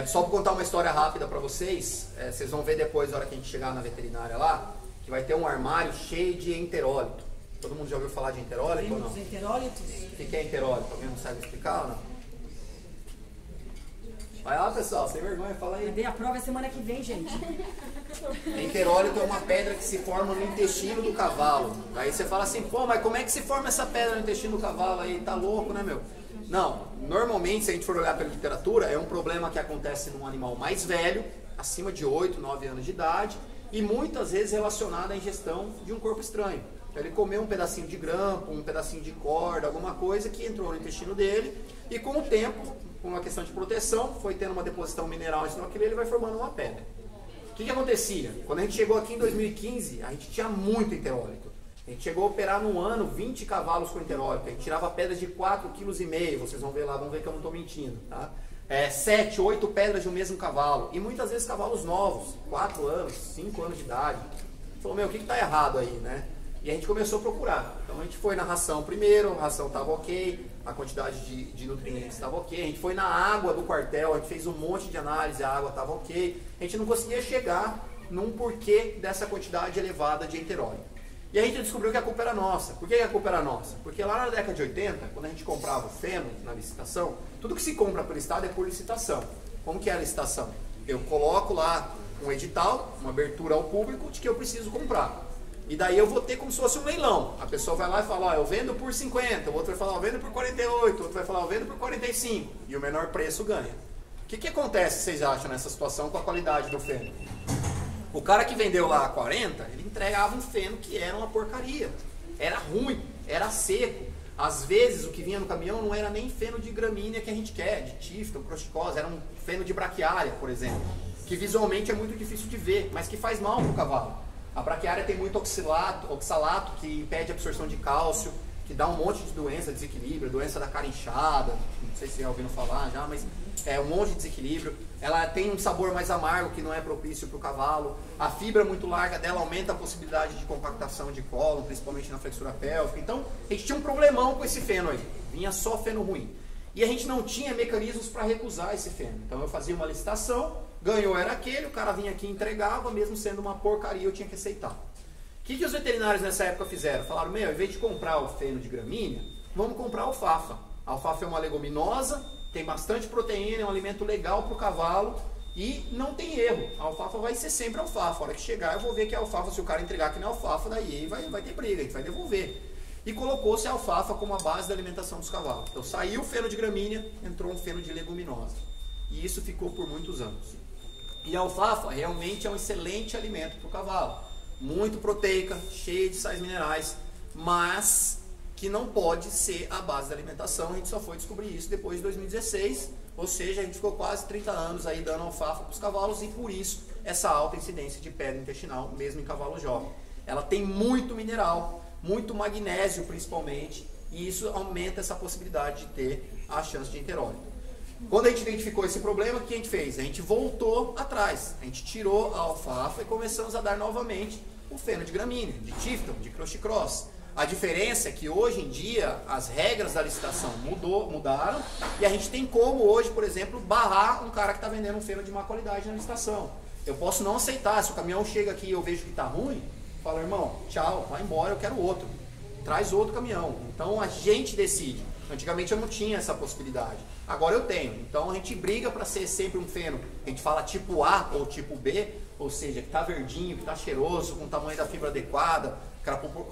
Só para contar uma história rápida para vocês, vocês vão ver depois, na hora que a gente chegar na veterinária lá, que vai ter um armário cheio de enterólito. Todo mundo já ouviu falar de enterólito ou não? Os enterólitos? O que é enterólito? Alguém não sabe explicar ou não? Vai lá, pessoal, sem vergonha, fala aí. A prova é semana que vem, gente. Enterólito é uma pedra que se forma no intestino do cavalo. Aí você fala assim, pô, mas como é que se forma essa pedra no intestino do cavalo aí? Tá louco, né, meu? Não, normalmente, se a gente for olhar pela literatura, é um problema que acontece num animal mais velho, acima de 8, 9 anos de idade, e muitas vezes relacionado à ingestão de um corpo estranho. Ele comeu um pedacinho de grampo, um pedacinho de corda, alguma coisa que entrou no intestino dele, e com o tempo, por uma questão de proteção, foi tendo uma deposição mineral em cima daquilo, ele vai formando uma pedra. O que acontecia? Quando a gente chegou aqui em 2015, a gente tinha muito enterólito. A gente chegou a operar num ano 20 cavalos com enterólito. A gente tirava pedras de 4,5 kg, vocês vão ver lá, vão ver que eu não estou mentindo. Tá? 7, 8 pedras de um mesmo cavalo. E muitas vezes cavalos novos, 4 anos, 5 anos de idade. Falou, meu, o que está errado aí, né? E a gente começou a procurar. Então a gente foi na ração primeiro, a ração estava ok, a quantidade de nutrientes estava ok. A gente foi na água do quartel, a gente fez um monte de análise, a água estava ok. A gente não conseguia chegar num porquê dessa quantidade elevada de enterólito. E a gente descobriu que a culpa era nossa. Por que a culpa era nossa? Porque lá na década de 80, quando a gente comprava o feno na licitação, tudo que se compra pelo Estado é por licitação. Como que é a licitação? Eu coloco lá um edital, uma abertura ao público de que eu preciso comprar. E daí eu vou ter como se fosse um leilão. A pessoa vai lá e fala, ó, eu vendo por 50, o outro vai falar, eu vendo por 48, o outro vai falar, eu vendo por 45. E o menor preço ganha. O que acontece, vocês acham, nessa situação com a qualidade do feno? O cara que vendeu lá a 40, ele entregava um feno que era uma porcaria. Era ruim, era seco. Às vezes o que vinha no caminhão não era nem feno de gramínea que a gente quer, de tifton, crosticose, era um feno de braquiária, por exemplo. Que visualmente é muito difícil de ver, mas que faz mal para o cavalo. A braquiária tem muito oxalato que impede a absorção de cálcio, que dá um monte de doença, desequilíbrio, doença da cara inchada, não sei se vocês já ouviram falar já, mas é um monte de desequilíbrio. Ela tem um sabor mais amargo que não é propício para o cavalo. A fibra muito larga dela aumenta a possibilidade de compactação de colo, principalmente na flexura pélvica. Então, a gente tinha um problemão com esse feno aí. Vinha só feno ruim. E a gente não tinha mecanismos para recusar esse feno. Então, eu fazia uma licitação, ganhou era aquele, o cara vinha aqui e entregava, mesmo sendo uma porcaria, eu tinha que aceitar. O que os veterinários nessa época fizeram? Falaram, meu, ao invés de comprar o feno de gramínea, vamos comprar a alfafa. A alfafa é uma leguminosa, tem bastante proteína, é um alimento legal para o cavalo e não tem erro. A alfafa vai ser sempre alfafa. A hora que chegar eu vou ver que a alfafa, se o cara entregar que não é alfafa, daí vai ter briga, a gente vai devolver. E colocou-se a alfafa como a base da alimentação dos cavalos. Então saiu o feno de gramínea, entrou um feno de leguminosa. E isso ficou por muitos anos. E a alfafa realmente é um excelente alimento para o cavalo. Muito proteica, cheia de sais minerais, mas que não pode ser a base da alimentação. A gente só foi descobrir isso depois de 2016, ou seja, a gente ficou quase 30 anos aí dando alfafa para os cavalos e por isso essa alta incidência de pedra intestinal, mesmo em cavalo jovem. Ela tem muito mineral, muito magnésio principalmente, e isso aumenta essa possibilidade de ter a chance de enterólito. Quando a gente identificou esse problema, o que a gente fez? A gente voltou atrás, a gente tirou a alfafa e começamos a dar novamente o feno de gramínea, de tifton, de cross. A diferença é que hoje em dia as regras da licitação mudaram e a gente tem como hoje, por exemplo, barrar um cara que está vendendo um feno de má qualidade na licitação. Eu posso não aceitar, se o caminhão chega aqui e eu vejo que está ruim, falo, irmão, tchau, vai embora, eu quero outro. Traz outro caminhão. Então a gente decide. Antigamente eu não tinha essa possibilidade. Agora eu tenho. Então a gente briga para ser sempre um feno. A gente fala tipo A ou tipo B, ou seja, que está verdinho, que está cheiroso, com o tamanho da fibra adequada,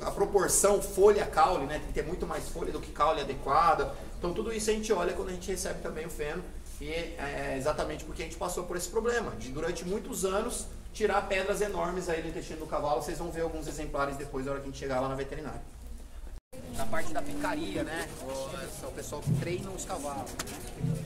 a proporção folha-caule, né? Tem que ter muito mais folha do que caule adequada. Então tudo isso a gente olha quando a gente recebe também o feno, e é exatamente porque a gente passou por esse problema, de durante muitos anos tirar pedras enormes aí do intestino do cavalo. Vocês vão ver alguns exemplares depois, na hora que a gente chegar lá na veterinária. Na parte da picaria, né? O pessoal que treina os cavalos.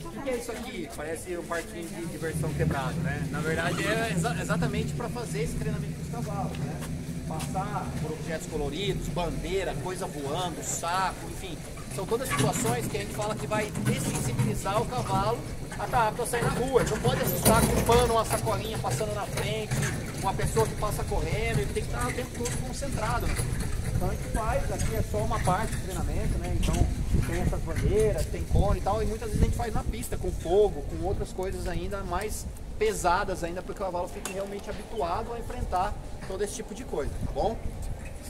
O que é isso aqui? Parece um parquinho de diversão quebrado, né? Na verdade é exatamente para fazer esse treinamento dos cavalos, né? Passar por objetos coloridos, bandeira, coisa voando, saco, enfim. São todas situações que a gente fala que vai dessensibilizar o cavalo a estar apto a sair na rua. Ele não pode assustar com um pano, uma sacolinha passando na frente, uma pessoa que passa correndo, ele tem que estar o tempo todo concentrado. Então a gente faz, aqui é só uma parte do treinamento, né? Então tem essas bandeiras, tem cone e tal, e muitas vezes a gente faz na pista, com fogo, com outras coisas ainda mais pesadas ainda, para que o cavalo fique realmente habituado a enfrentar todo esse tipo de coisa, tá bom?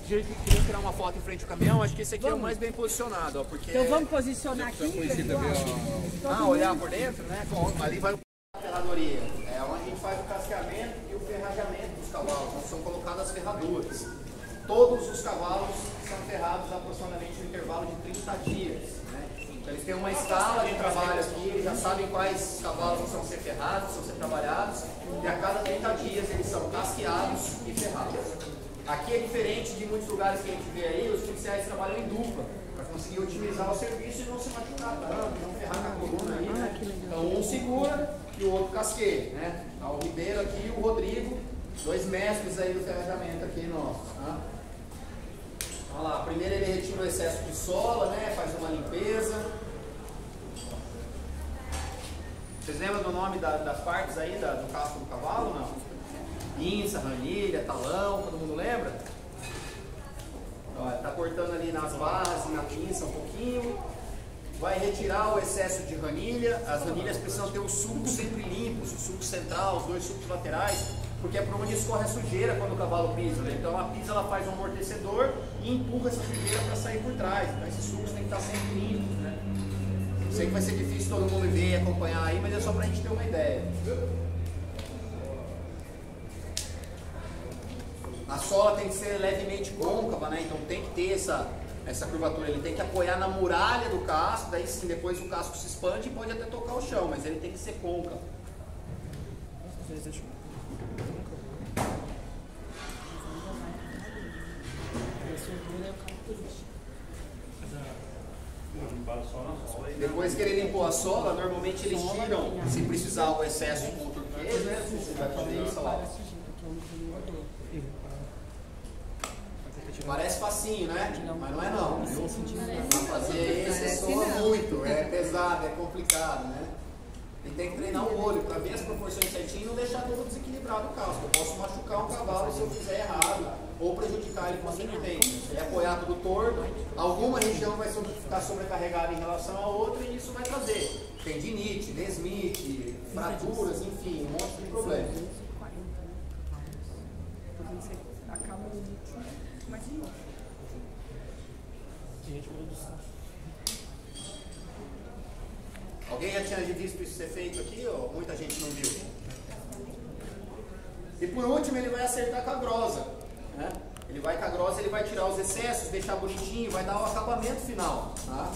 Queria tirar uma foto em frente ao caminhão, acho que esse aqui é o mais bem posicionado, ó, porque... Então vamos posicionar aqui, pessoal. Olhar por dentro, né? Ali vai a ferradoria, é onde a gente faz o casqueamento e o ferrajamento dos cavalos, onde são colocadas as ferraduras. Todos os cavalos são ferrados aproximadamente no intervalo de 30 dias. Né? Então eles têm uma escala de trabalho aqui, eles já sabem quais cavalos precisam ser ferrados, precisam ser trabalhados, e a cada 30 dias eles são casqueados e ferrados. Aqui é diferente de muitos lugares que a gente vê aí, os policiais trabalham em dupla, para conseguir otimizar o serviço e não se machucar tanto, não ferrar com a coluna aí. Né? Então um segura e o outro casqueia. Né? O Ribeiro aqui e o Rodrigo, 2 mestres aí do ferrajamento aqui nosso. Tá? Olha lá, primeiro ele retira o excesso de sola, né? Faz uma limpeza. Vocês lembram do nome das partes aí do casco do cavalo, não? Pinça, ranilha, talão, todo mundo lembra? Olha, tá cortando ali nas barras e na pinça um pouquinho. Vai retirar o excesso de ranilha. As ranilhas precisam ter os sulcos sempre limpos, o sulco central, os 2 sulcos laterais, porque é por onde escorre a sujeira quando o cavalo pisa, né? Então a pisa ela faz um amortecedor e empurra essa sujeira para sair por trás. Então esses sulcos têm que estar sempre limpos, né? Sei que vai ser difícil todo mundo ver e acompanhar aí, mas é só para a gente ter uma ideia. A sola tem que ser levemente côncava, né? Então tem que ter essa curvatura, ele tem que apoiar na muralha do casco, daí sim, depois o casco se expande e pode até tocar o chão, mas ele tem que ser côncavo. Depois que ele limpou a sola, normalmente eles tiram, se precisar, o excesso com o turquês, né? Você vai fazer isso lá. Parece facinho, né? Mas não é não. Para fazer isso soa muito, é pesado, é complicado, né? E tem que treinar o olho para ver as proporções certinho e não deixar todo desequilibrado o casco. Eu posso machucar um cavalo se eu fizer errado ou prejudicar ele posteriormente. Se ele apoiar tudo torto, alguma região vai ficar sobrecarregada em relação a outra e isso vai trazer tendinite, desmite, fraturas, enfim, um monte de problemas. Alguém já tinha visto isso ser feito aqui ou muita gente não viu? E por último ele vai acertar com a grosa, né? Ele vai com a grosa, ele vai tirar os excessos, deixar bonitinho, vai dar o acabamento final, tá?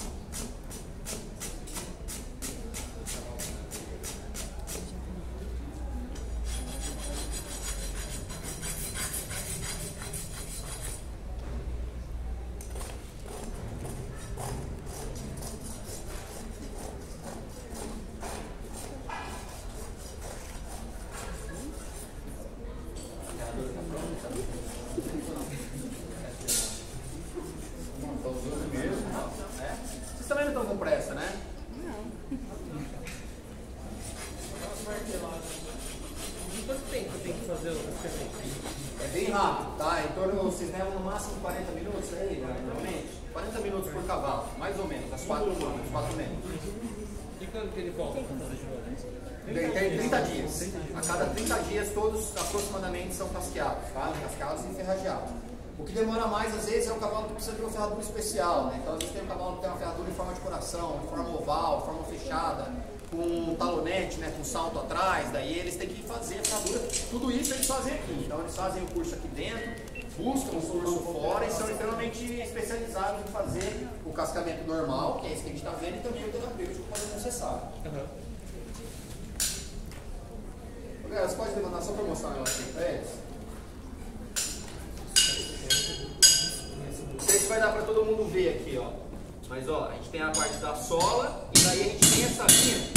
Vocês também não estão com pressa, né? Não. Quanto tempo tem que fazer o experimento? É bem rápido, tá? Em torno, vocês levam no máximo 40 minutos aí, normalmente? 40 minutos por cavalo, mais ou menos, às 4 horas, 4 menos. E quando que ele volta? Tem 30 dias. A cada 30 dias, todos aproximadamente são casqueados, tá? Casqueados e ferrageados. O que demora mais, às vezes, é o cavalo que precisa de uma ferradura especial, né? Então, às vezes tem um cavalo que tem uma ferradura em forma de coração, em forma oval, forma fechada, com um talonete, né? Com salto atrás, daí eles têm que fazer a ferradura. Tudo isso eles fazem aqui. Então, eles fazem o curso aqui dentro, buscam um curso fora e são extremamente especializados em fazer o cascamento normal, que é esse que a gente está vendo, e também o terapêutico quando necessário. Galera, você pode levantar só para mostrar um negócio aqui para eles? Não sei se vai dar para todo mundo ver aqui, ó. Mas ó, a gente tem a parte da sola e daí a gente tem essa linha.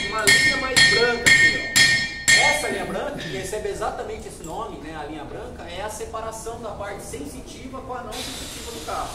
Uma linha mais branca aqui, ó. Essa linha branca, que recebe exatamente esse nome, né, a linha branca, é a separação da parte sensitiva com a não sensitiva do carro.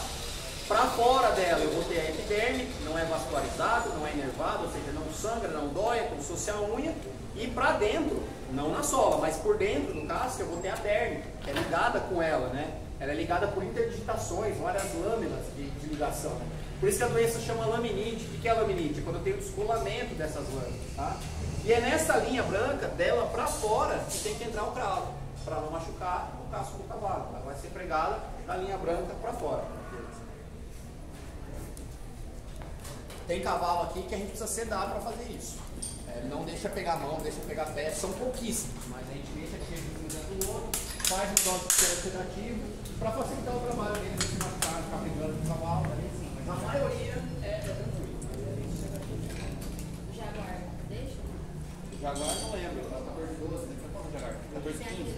Para fora dela eu vou ter a epiderme, que não é vascularizado, não é inervado, ou seja, não sangra, não dói, é como se fosse a unha. E para dentro, não na sola, mas por dentro do casco eu vou ter a derme, que é ligada com ela, né? Ela é ligada por interdigitações, várias lâminas de ligação. Por isso que a doença chama laminite. O que é laminite? É quando eu tenho descolamento dessas lâminas, tá? E é nessa linha branca, dela para fora, que tem que entrar o cravo, para não machucar o casco do cavalo. Ela vai ser pregada da linha branca para fora. Tem cavalo aqui que a gente precisa sedar para fazer isso. Ele não deixa pegar a mão, deixa pegar pé, são pouquíssimos, mas a gente deixa que chegue um dentro do outro, faz um dose sedativo para facilitar o trabalho dele, não se machucar, ficar brigando com o cavalo, assim. Mas a maioria é tranquilo. Jaguar, deixa? Jaguar não lembro, tá 14,12, né? Qual é o Jaguar? 14,15.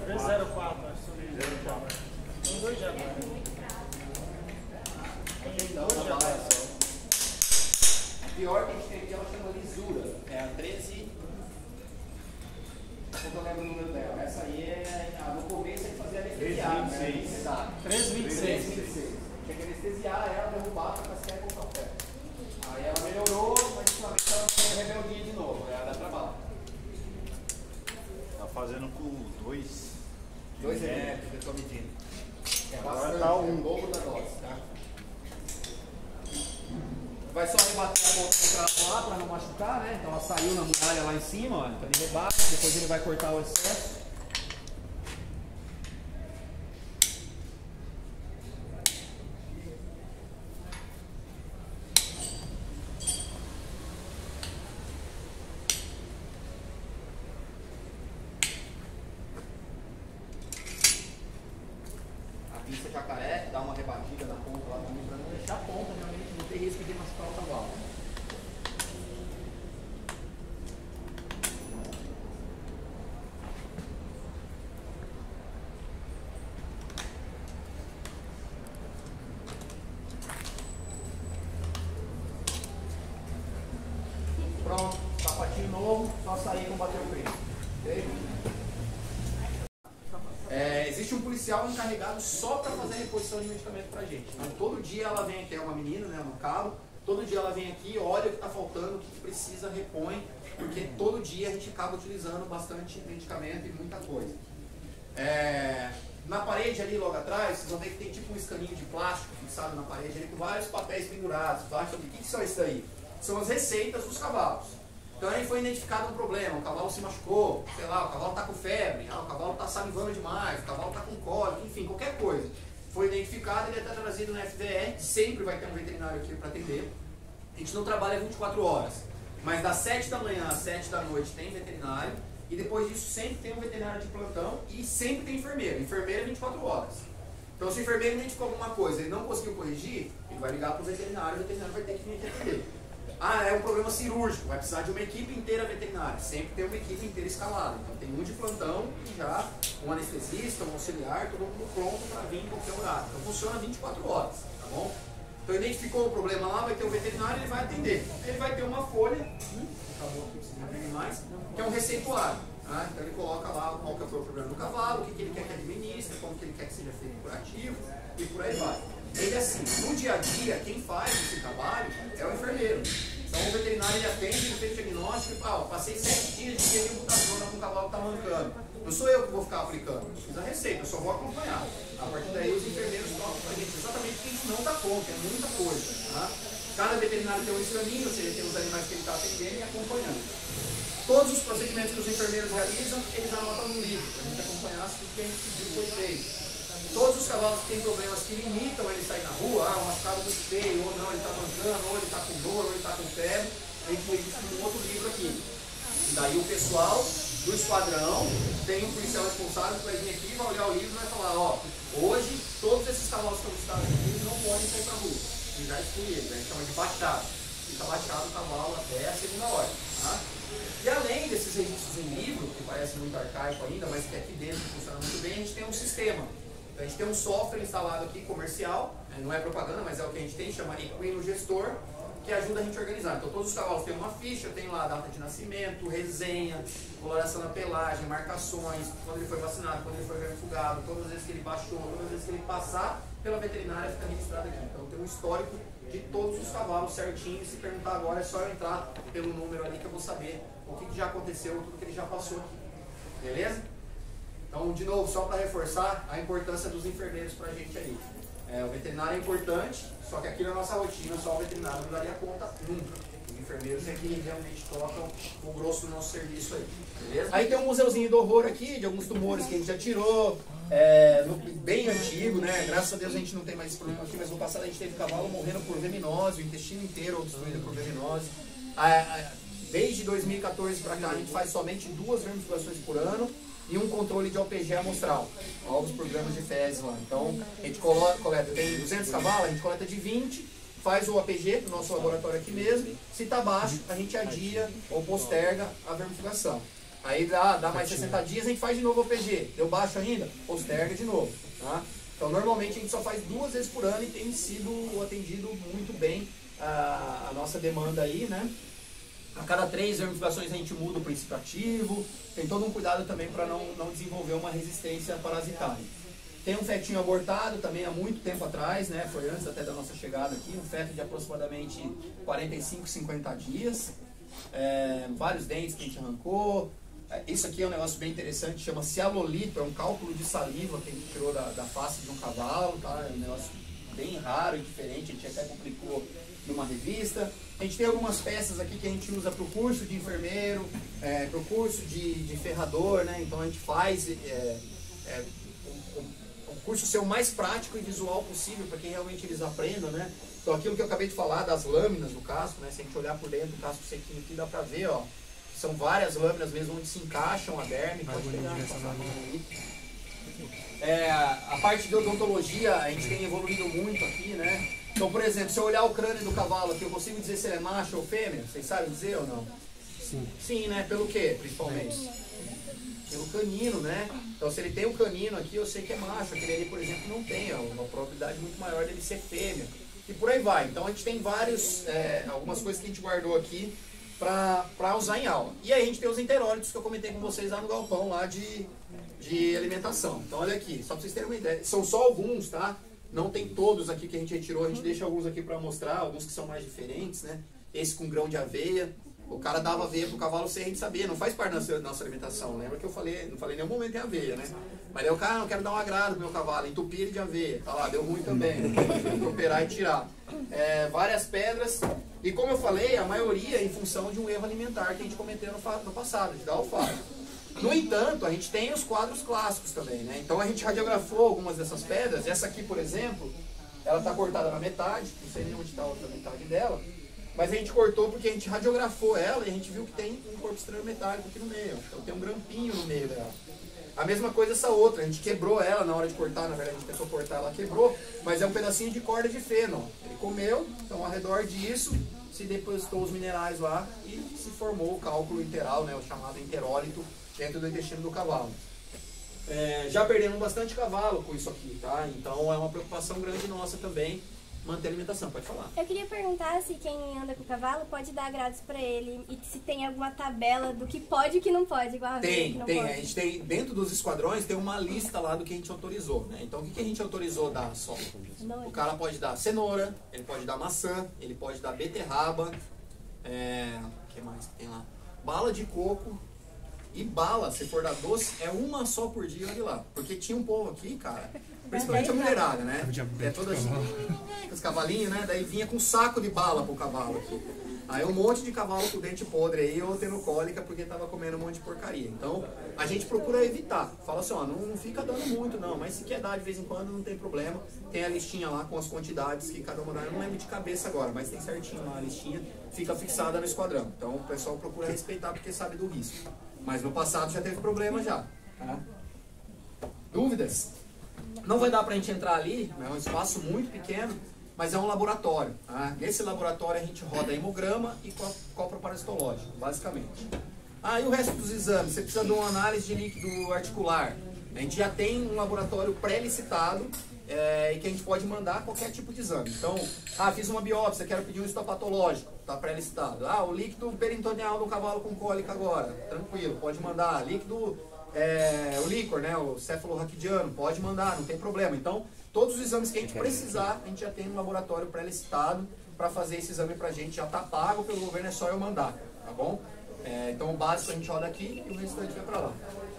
13,04, acho que são 04. São dois Jaguar. A pior que a gente tem aqui, ela chama lisura. É a 13. Eu lembro o número dela. Essa aí é. No começo a gente fazia anestesiar. 13,26. Tinha que anestesiar ela, derrubar para cascar com o café. Aí ela melhorou, mas ultimamente ela foi rebeldia de novo. Aí ela dá trabalho. Tá fazendo com 2. 2 que eu estou medindo. É Agora bastante, tá é o dobro da dose, tá? Vai só rebater a ponta do cravo lá para não machucar, né? Então ela saiu na muralha lá em cima, ó. Então ele rebate, depois ele vai cortar o excesso. A pinça jacaré dá uma rebatida na ponta lá também para não deixar a ponta realmente não ter risco de machucar o cavalo. Pronto, sapatinho novo, só sair e combater o crime. Ok? Existe um policial encarregado só para fazer a reposição de medicamento pra gente. Então, todo dia ela vem aqui, é uma menina, né, no carro, todo dia ela vem aqui, olha o que está faltando, o que precisa, repõe, porque todo dia a gente acaba utilizando bastante medicamento e muita coisa. Na parede ali logo atrás, vocês vão ver que tem tipo um escaninho de plástico fixado na parede ali com vários papéis pendurados. O que são isso aí? São as receitas dos cavalos. Então aí foi identificado um problema, o cavalo se machucou, sei lá, o cavalo está com febre, o cavalo está salivando demais, o cavalo está com cólica, enfim, qualquer coisa. Foi identificado, ele está trazido no FVR, sempre vai ter um veterinário aqui para atender. A gente não trabalha 24 horas, mas das 7 da manhã às 7 da noite tem veterinário, e depois disso sempre tem um veterinário de plantão e sempre tem enfermeiro. Enfermeiro é 24 horas. Então se o enfermeiro identificou alguma coisa e ele não conseguiu corrigir, ele vai ligar para o veterinário vai ter que vir aqui atender. É um problema cirúrgico, vai precisar de uma equipe inteira veterinária. Sempre tem uma equipe inteira escalada. Então tem um de plantão e já um anestesista, um auxiliar, todo mundo pronto para vir em qualquer horário. Então funciona 24 horas, tá bom? Então identificou o problema lá, vai ter um veterinário, ele vai atender. Ele vai ter uma folha, acabou aqui, se não tem mais, que é um receituário. Tá? Então ele coloca lá qual que foi o problema do cavalo, o que ele quer que administre, como que ele quer que seja feito curativo e por aí vai. Ele assim, no dia a dia, quem faz esse trabalho é o enfermeiro. Então o veterinário ele atende, ele fez o diagnóstico e passei 7 dias de butazona com o cavalo que está mancando. Não sou eu que vou ficar aplicando, eu fiz a receita, eu só vou acompanhar. A partir daí os enfermeiros tocam para a gente exatamente o que a gente não dá conta, é muita coisa. Tá? Cada veterinário tem um escaninho, ou seja, tem os animais que ele está atendendo e acompanhando. Todos os procedimentos que os enfermeiros realizam, eles anotam no livro, para a gente acompanhar se o que a gente pediu foi feito. Todos os cavalos que têm problemas que limitam ele sair na rua, um machucado muito feio, ou não, ele está mancando, ou ele está com dor, ou ele está com febre, a gente vê isso num outro livro aqui. E daí o pessoal do esquadrão tem um policial responsável que vai vir aqui, vai olhar o livro e vai falar, ó, hoje todos esses cavalos que estão listados aqui não podem sair para a rua. E já exclui eles, a gente chama de baixado. Fica baixado o cavalo até a segunda ordem. Tá? E além desses registros em livro, que parece muito arcaico ainda, mas que aqui dentro funciona muito bem, a gente tem um sistema. A gente tem um software instalado aqui, comercial, não é propaganda, mas é o que a gente tem, chama Equino Gestor, que ajuda a gente a organizar. Então todos os cavalos têm uma ficha, tem lá a data de nascimento, resenha, coloração na pelagem, marcações, quando ele foi vacinado, quando ele foi refugado, todas as vezes que ele baixou, todas as vezes que ele passar pela veterinária fica registrado aqui. Então tem um histórico de todos os cavalos certinho, e se perguntar agora é só eu entrar pelo número ali que eu vou saber o que já aconteceu, tudo que ele já passou aqui. Beleza? Então, de novo, só para reforçar a importância dos enfermeiros para a gente aí. O veterinário é importante, só que aqui na nossa rotina, só o veterinário não daria conta nunca. Os enfermeiros é que realmente tocam o grosso do nosso serviço aí. Beleza? Aí tem um museuzinho do horror aqui, de alguns tumores que a gente já tirou, bem antigo, né? Graças a Deus a gente não tem mais esse problema aqui, mas no passado a gente teve cavalo morrendo por verminose, o intestino inteiro obstruído por verminose. Desde 2014 para cá a gente faz somente 2 vermifugações por ano e um controle de OPG amostral, ovos por gramas de fezes lá. Então a gente coleta, tem 200 cavalos, a gente coleta de 20, faz o APG no nosso laboratório aqui mesmo, se está baixo a gente adia ou posterga a vermifugação. Aí dá mais 60 dias, a gente faz de novo o APG, deu baixo ainda, posterga de novo. Tá? Então normalmente a gente só faz 2 vezes por ano e tem sido atendido muito bem a nossa demanda aí, né? A cada 3 vermifugações a gente muda o princípio ativo, tem todo um cuidado também para não desenvolver uma resistência parasitária. Tem um fetinho abortado também há muito tempo atrás, né? Foi antes até da nossa chegada aqui, um feto de aproximadamente 45, 50 dias, vários dentes que a gente arrancou. Isso aqui é um negócio bem interessante, chama cialolito, é um cálculo de saliva que a gente tirou da face de um cavalo, tá? É um negócio bem raro e diferente, a gente até publicou numa revista. A gente tem algumas peças aqui que a gente usa para o curso de enfermeiro, para o curso de ferrador, né? Então a gente faz o curso ser o mais prático e visual possível para que realmente eles aprendam, né? Então aquilo que eu acabei de falar das lâminas do casco, né? Se a gente olhar por dentro do casco sequinho aqui, dá para ver, ó, que são várias lâminas mesmo onde se encaixam a derme. Pode pegar essa aí. A parte de odontologia a gente tem evoluído muito aqui, né? Então, por exemplo, se eu olhar o crânio do cavalo aqui, eu consigo dizer se ele é macho ou fêmea? Vocês sabem dizer ou não? Sim. Sim, né? Pelo quê, principalmente? Pelo canino, né? Então, se ele tem o canino aqui, eu sei que é macho. Aquele ali, por exemplo, não tem. É uma probabilidade muito maior dele ser fêmea. E por aí vai. Então, a gente tem algumas coisas que a gente guardou aqui para usar em aula. E aí a gente tem os enterólitos que eu comentei com vocês lá no galpão lá de alimentação. Então, olha aqui, só para vocês terem uma ideia. São só alguns, tá? Não tem todos aqui que a gente retirou, a gente deixa alguns aqui para mostrar, alguns que são mais diferentes, né? Esse com grão de aveia, o cara dava aveia pro cavalo sem a gente saber, não faz parte da nossa alimentação. Lembra que eu falei, não falei em nenhum momento em aveia, né? Mas aí o cara, não quero dar um agrado pro meu cavalo, entupir ele de aveia, tá lá, deu ruim também, tem que operar e tirar. Várias pedras, e como eu falei, a maioria em função de um erro alimentar que a gente cometeu no passado, de dar alface. No entanto, a gente tem os quadros clássicos também, né? Então a gente radiografou algumas dessas pedras. Essa aqui, por exemplo, ela está cortada na metade, não sei nem onde está a outra metade dela, mas a gente cortou porque a gente radiografou ela e a gente viu que tem um corpo estranho metálico aqui no meio. Então tem um grampinho no meio dela. A mesma coisa essa outra, a gente quebrou ela na hora de cortar, na verdade a gente tentou cortar, ela quebrou, mas é um pedacinho de corda de feno. Ele comeu, então ao redor disso se depositou os minerais lá e se formou o cálculo interal, né, o chamado enterólito, dentro do intestino do cavalo. Já perdemos bastante cavalo com isso aqui, tá? Então é uma preocupação grande nossa também manter a alimentação. Pode falar. Eu queria perguntar se quem anda com o cavalo pode dar agrados para ele e se tem alguma tabela do que pode e o que não pode, igual a Tem. A gente tem, dentro dos esquadrões, tem uma lista lá do que a gente autorizou, né? Então o que a gente autorizou dar só? O cara pode dar cenoura, ele pode dar maçã, ele pode dar beterraba, o que mais que tem lá? Bala de coco. E bala, se for dar doce, é uma só por dia, olha lá. Porque tinha um povo aqui, cara, principalmente a mulherada, né? Toda assim, com os cavalinhos, né? Daí vinha com um saco de bala pro cavalo aqui. Aí um monte de cavalo com dente podre aí, ou tendo cólica porque tava comendo um monte de porcaria. Então, a gente procura evitar. Fala assim, ó, não fica dando muito não, mas se quer dar de vez em quando não tem problema. Tem a listinha lá com as quantidades que cada uma dá. Eu não lembro de cabeça agora, mas tem certinho lá a listinha, fica fixada no esquadrão. Então, o pessoal procura respeitar porque sabe do risco. Mas no passado já teve problema já. Tá? Dúvidas? Não vai dar pra gente entrar ali, é um espaço muito pequeno, mas é um laboratório. Tá? Nesse laboratório a gente roda hemograma e copro parasitológico, basicamente. E o resto dos exames? Você precisa de uma análise de líquido articular. A gente já tem um laboratório pré-licitado e que a gente pode mandar qualquer tipo de exame. Então, fiz uma biópsia, quero pedir um histopatológico, está pré-licitado. O líquido peritoneal do cavalo com cólica agora, tranquilo, pode mandar. Líquido, o líquor, né, o cefalorraquidiano, pode mandar, não tem problema. Então, todos os exames que a gente precisar, a gente já tem um laboratório pré-licitado para fazer esse exame pra gente, já está pago pelo governo, é só eu mandar, tá bom? Então o básico a gente roda aqui e o restante vai para lá.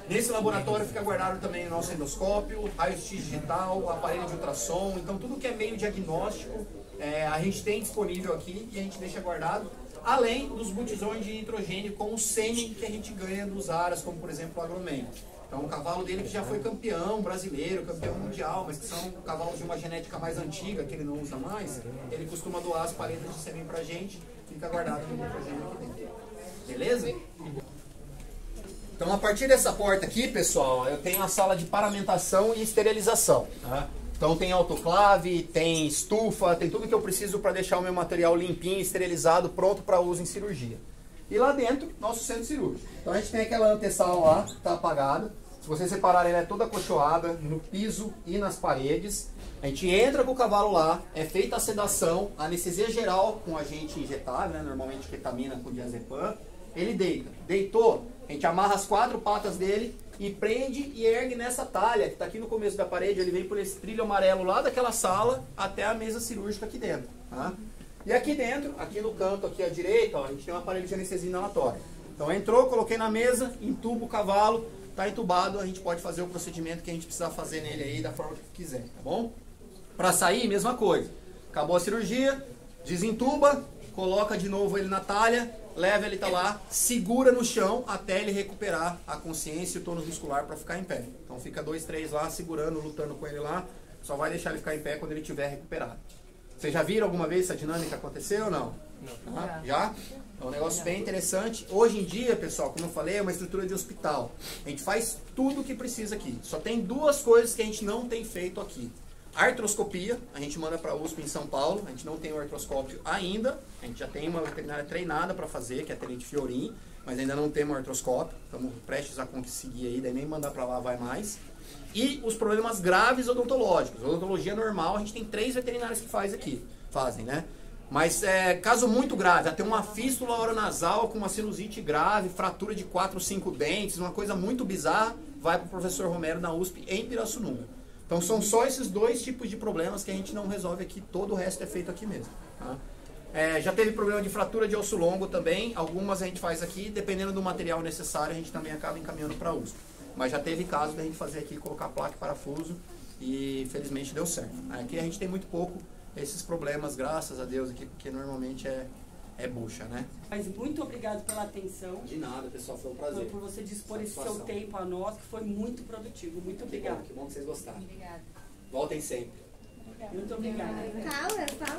Nesse laboratório fica guardado também o nosso endoscópio, raio-x digital, aparelho de ultrassom, então tudo que é meio diagnóstico a gente tem disponível aqui e a gente deixa guardado, além dos botijões de nitrogênio com o sêmen que a gente ganha dos aras, como por exemplo o Agroman. Então o cavalo dele que já foi campeão brasileiro, campeão mundial, mas que são cavalos de uma genética mais antiga, que ele não usa mais, ele costuma doar as paletas de sêmen pra gente, fica guardado no nitrogênio aqui dentro. Beleza? Então a partir dessa porta aqui, pessoal, eu tenho a sala de paramentação e esterilização. Tá? Então tem autoclave, tem estufa, tem tudo que eu preciso para deixar o meu material limpinho, esterilizado, pronto para uso em cirurgia. E lá dentro, nosso centro cirúrgico. Então a gente tem aquela antessala lá, que está apagada. Se vocês repararem, ela é toda acolchoada no piso e nas paredes. A gente entra com o cavalo lá, é feita a sedação, anestesia geral com agente injetável, né? Normalmente ketamina com diazepam. Ele deita. Deitou, a gente amarra as 4 patas dele e prende e ergue nessa talha, que está aqui no começo da parede. Ele vem por esse trilho amarelo lá daquela sala até a mesa cirúrgica aqui dentro. Tá? E aqui dentro, aqui no canto, aqui à direita, ó, a gente tem um aparelho de anestesia inalatória. Então entrou, coloquei na mesa, entubo o cavalo, está entubado, a gente pode fazer o procedimento que a gente precisar fazer nele aí da forma que quiser, tá bom? Para sair, mesma coisa. Acabou a cirurgia, desentuba, coloca de novo ele na talha, leva ele tá lá, segura no chão até ele recuperar a consciência e o tônus muscular para ficar em pé. Então fica 2, 3 lá, segurando, lutando com ele lá, só vai deixar ele ficar em pé quando ele tiver recuperado. Vocês já viram alguma vez essa dinâmica acontecer ou não? Não. Já? É um negócio bem interessante. Hoje em dia, pessoal, como eu falei, é uma estrutura de hospital. A gente faz tudo o que precisa aqui. Só tem 2 coisas que a gente não tem feito aqui. Artroscopia, a gente manda para a USP em São Paulo, a gente não tem o artroscópio ainda, a gente já tem uma veterinária treinada para fazer, que é a Tenente Fiorim, mas ainda não temos artroscópio, estamos prestes a conseguir aí, daí nem mandar para lá vai mais. E os problemas graves odontológicos, odontologia normal, a gente tem 3 veterinários que fazem, né? Mas caso muito grave, até uma fístula oronasal com uma sinusite grave, fratura de 4 ou 5 dentes, uma coisa muito bizarra, vai para o professor Romero na USP em Pirassununga. Então são só esses 2 tipos de problemas que a gente não resolve aqui, todo o resto é feito aqui mesmo. Tá? Já teve problema de fratura de osso longo também, algumas a gente faz aqui, dependendo do material necessário a gente também acaba encaminhando para a USP. Mas já teve caso da gente fazer aqui, colocar placa e parafuso e felizmente deu certo. Aqui a gente tem muito pouco esses problemas, graças a Deus, aqui, porque normalmente é bucha, né? Mas muito obrigado pela atenção. De nada, pessoal, foi um prazer. Por você dispor esse seu tempo a nós, que foi muito produtivo. Muito obrigado. Que bom que vocês gostaram. Obrigada. Voltem sempre. Muito obrigada. Fala.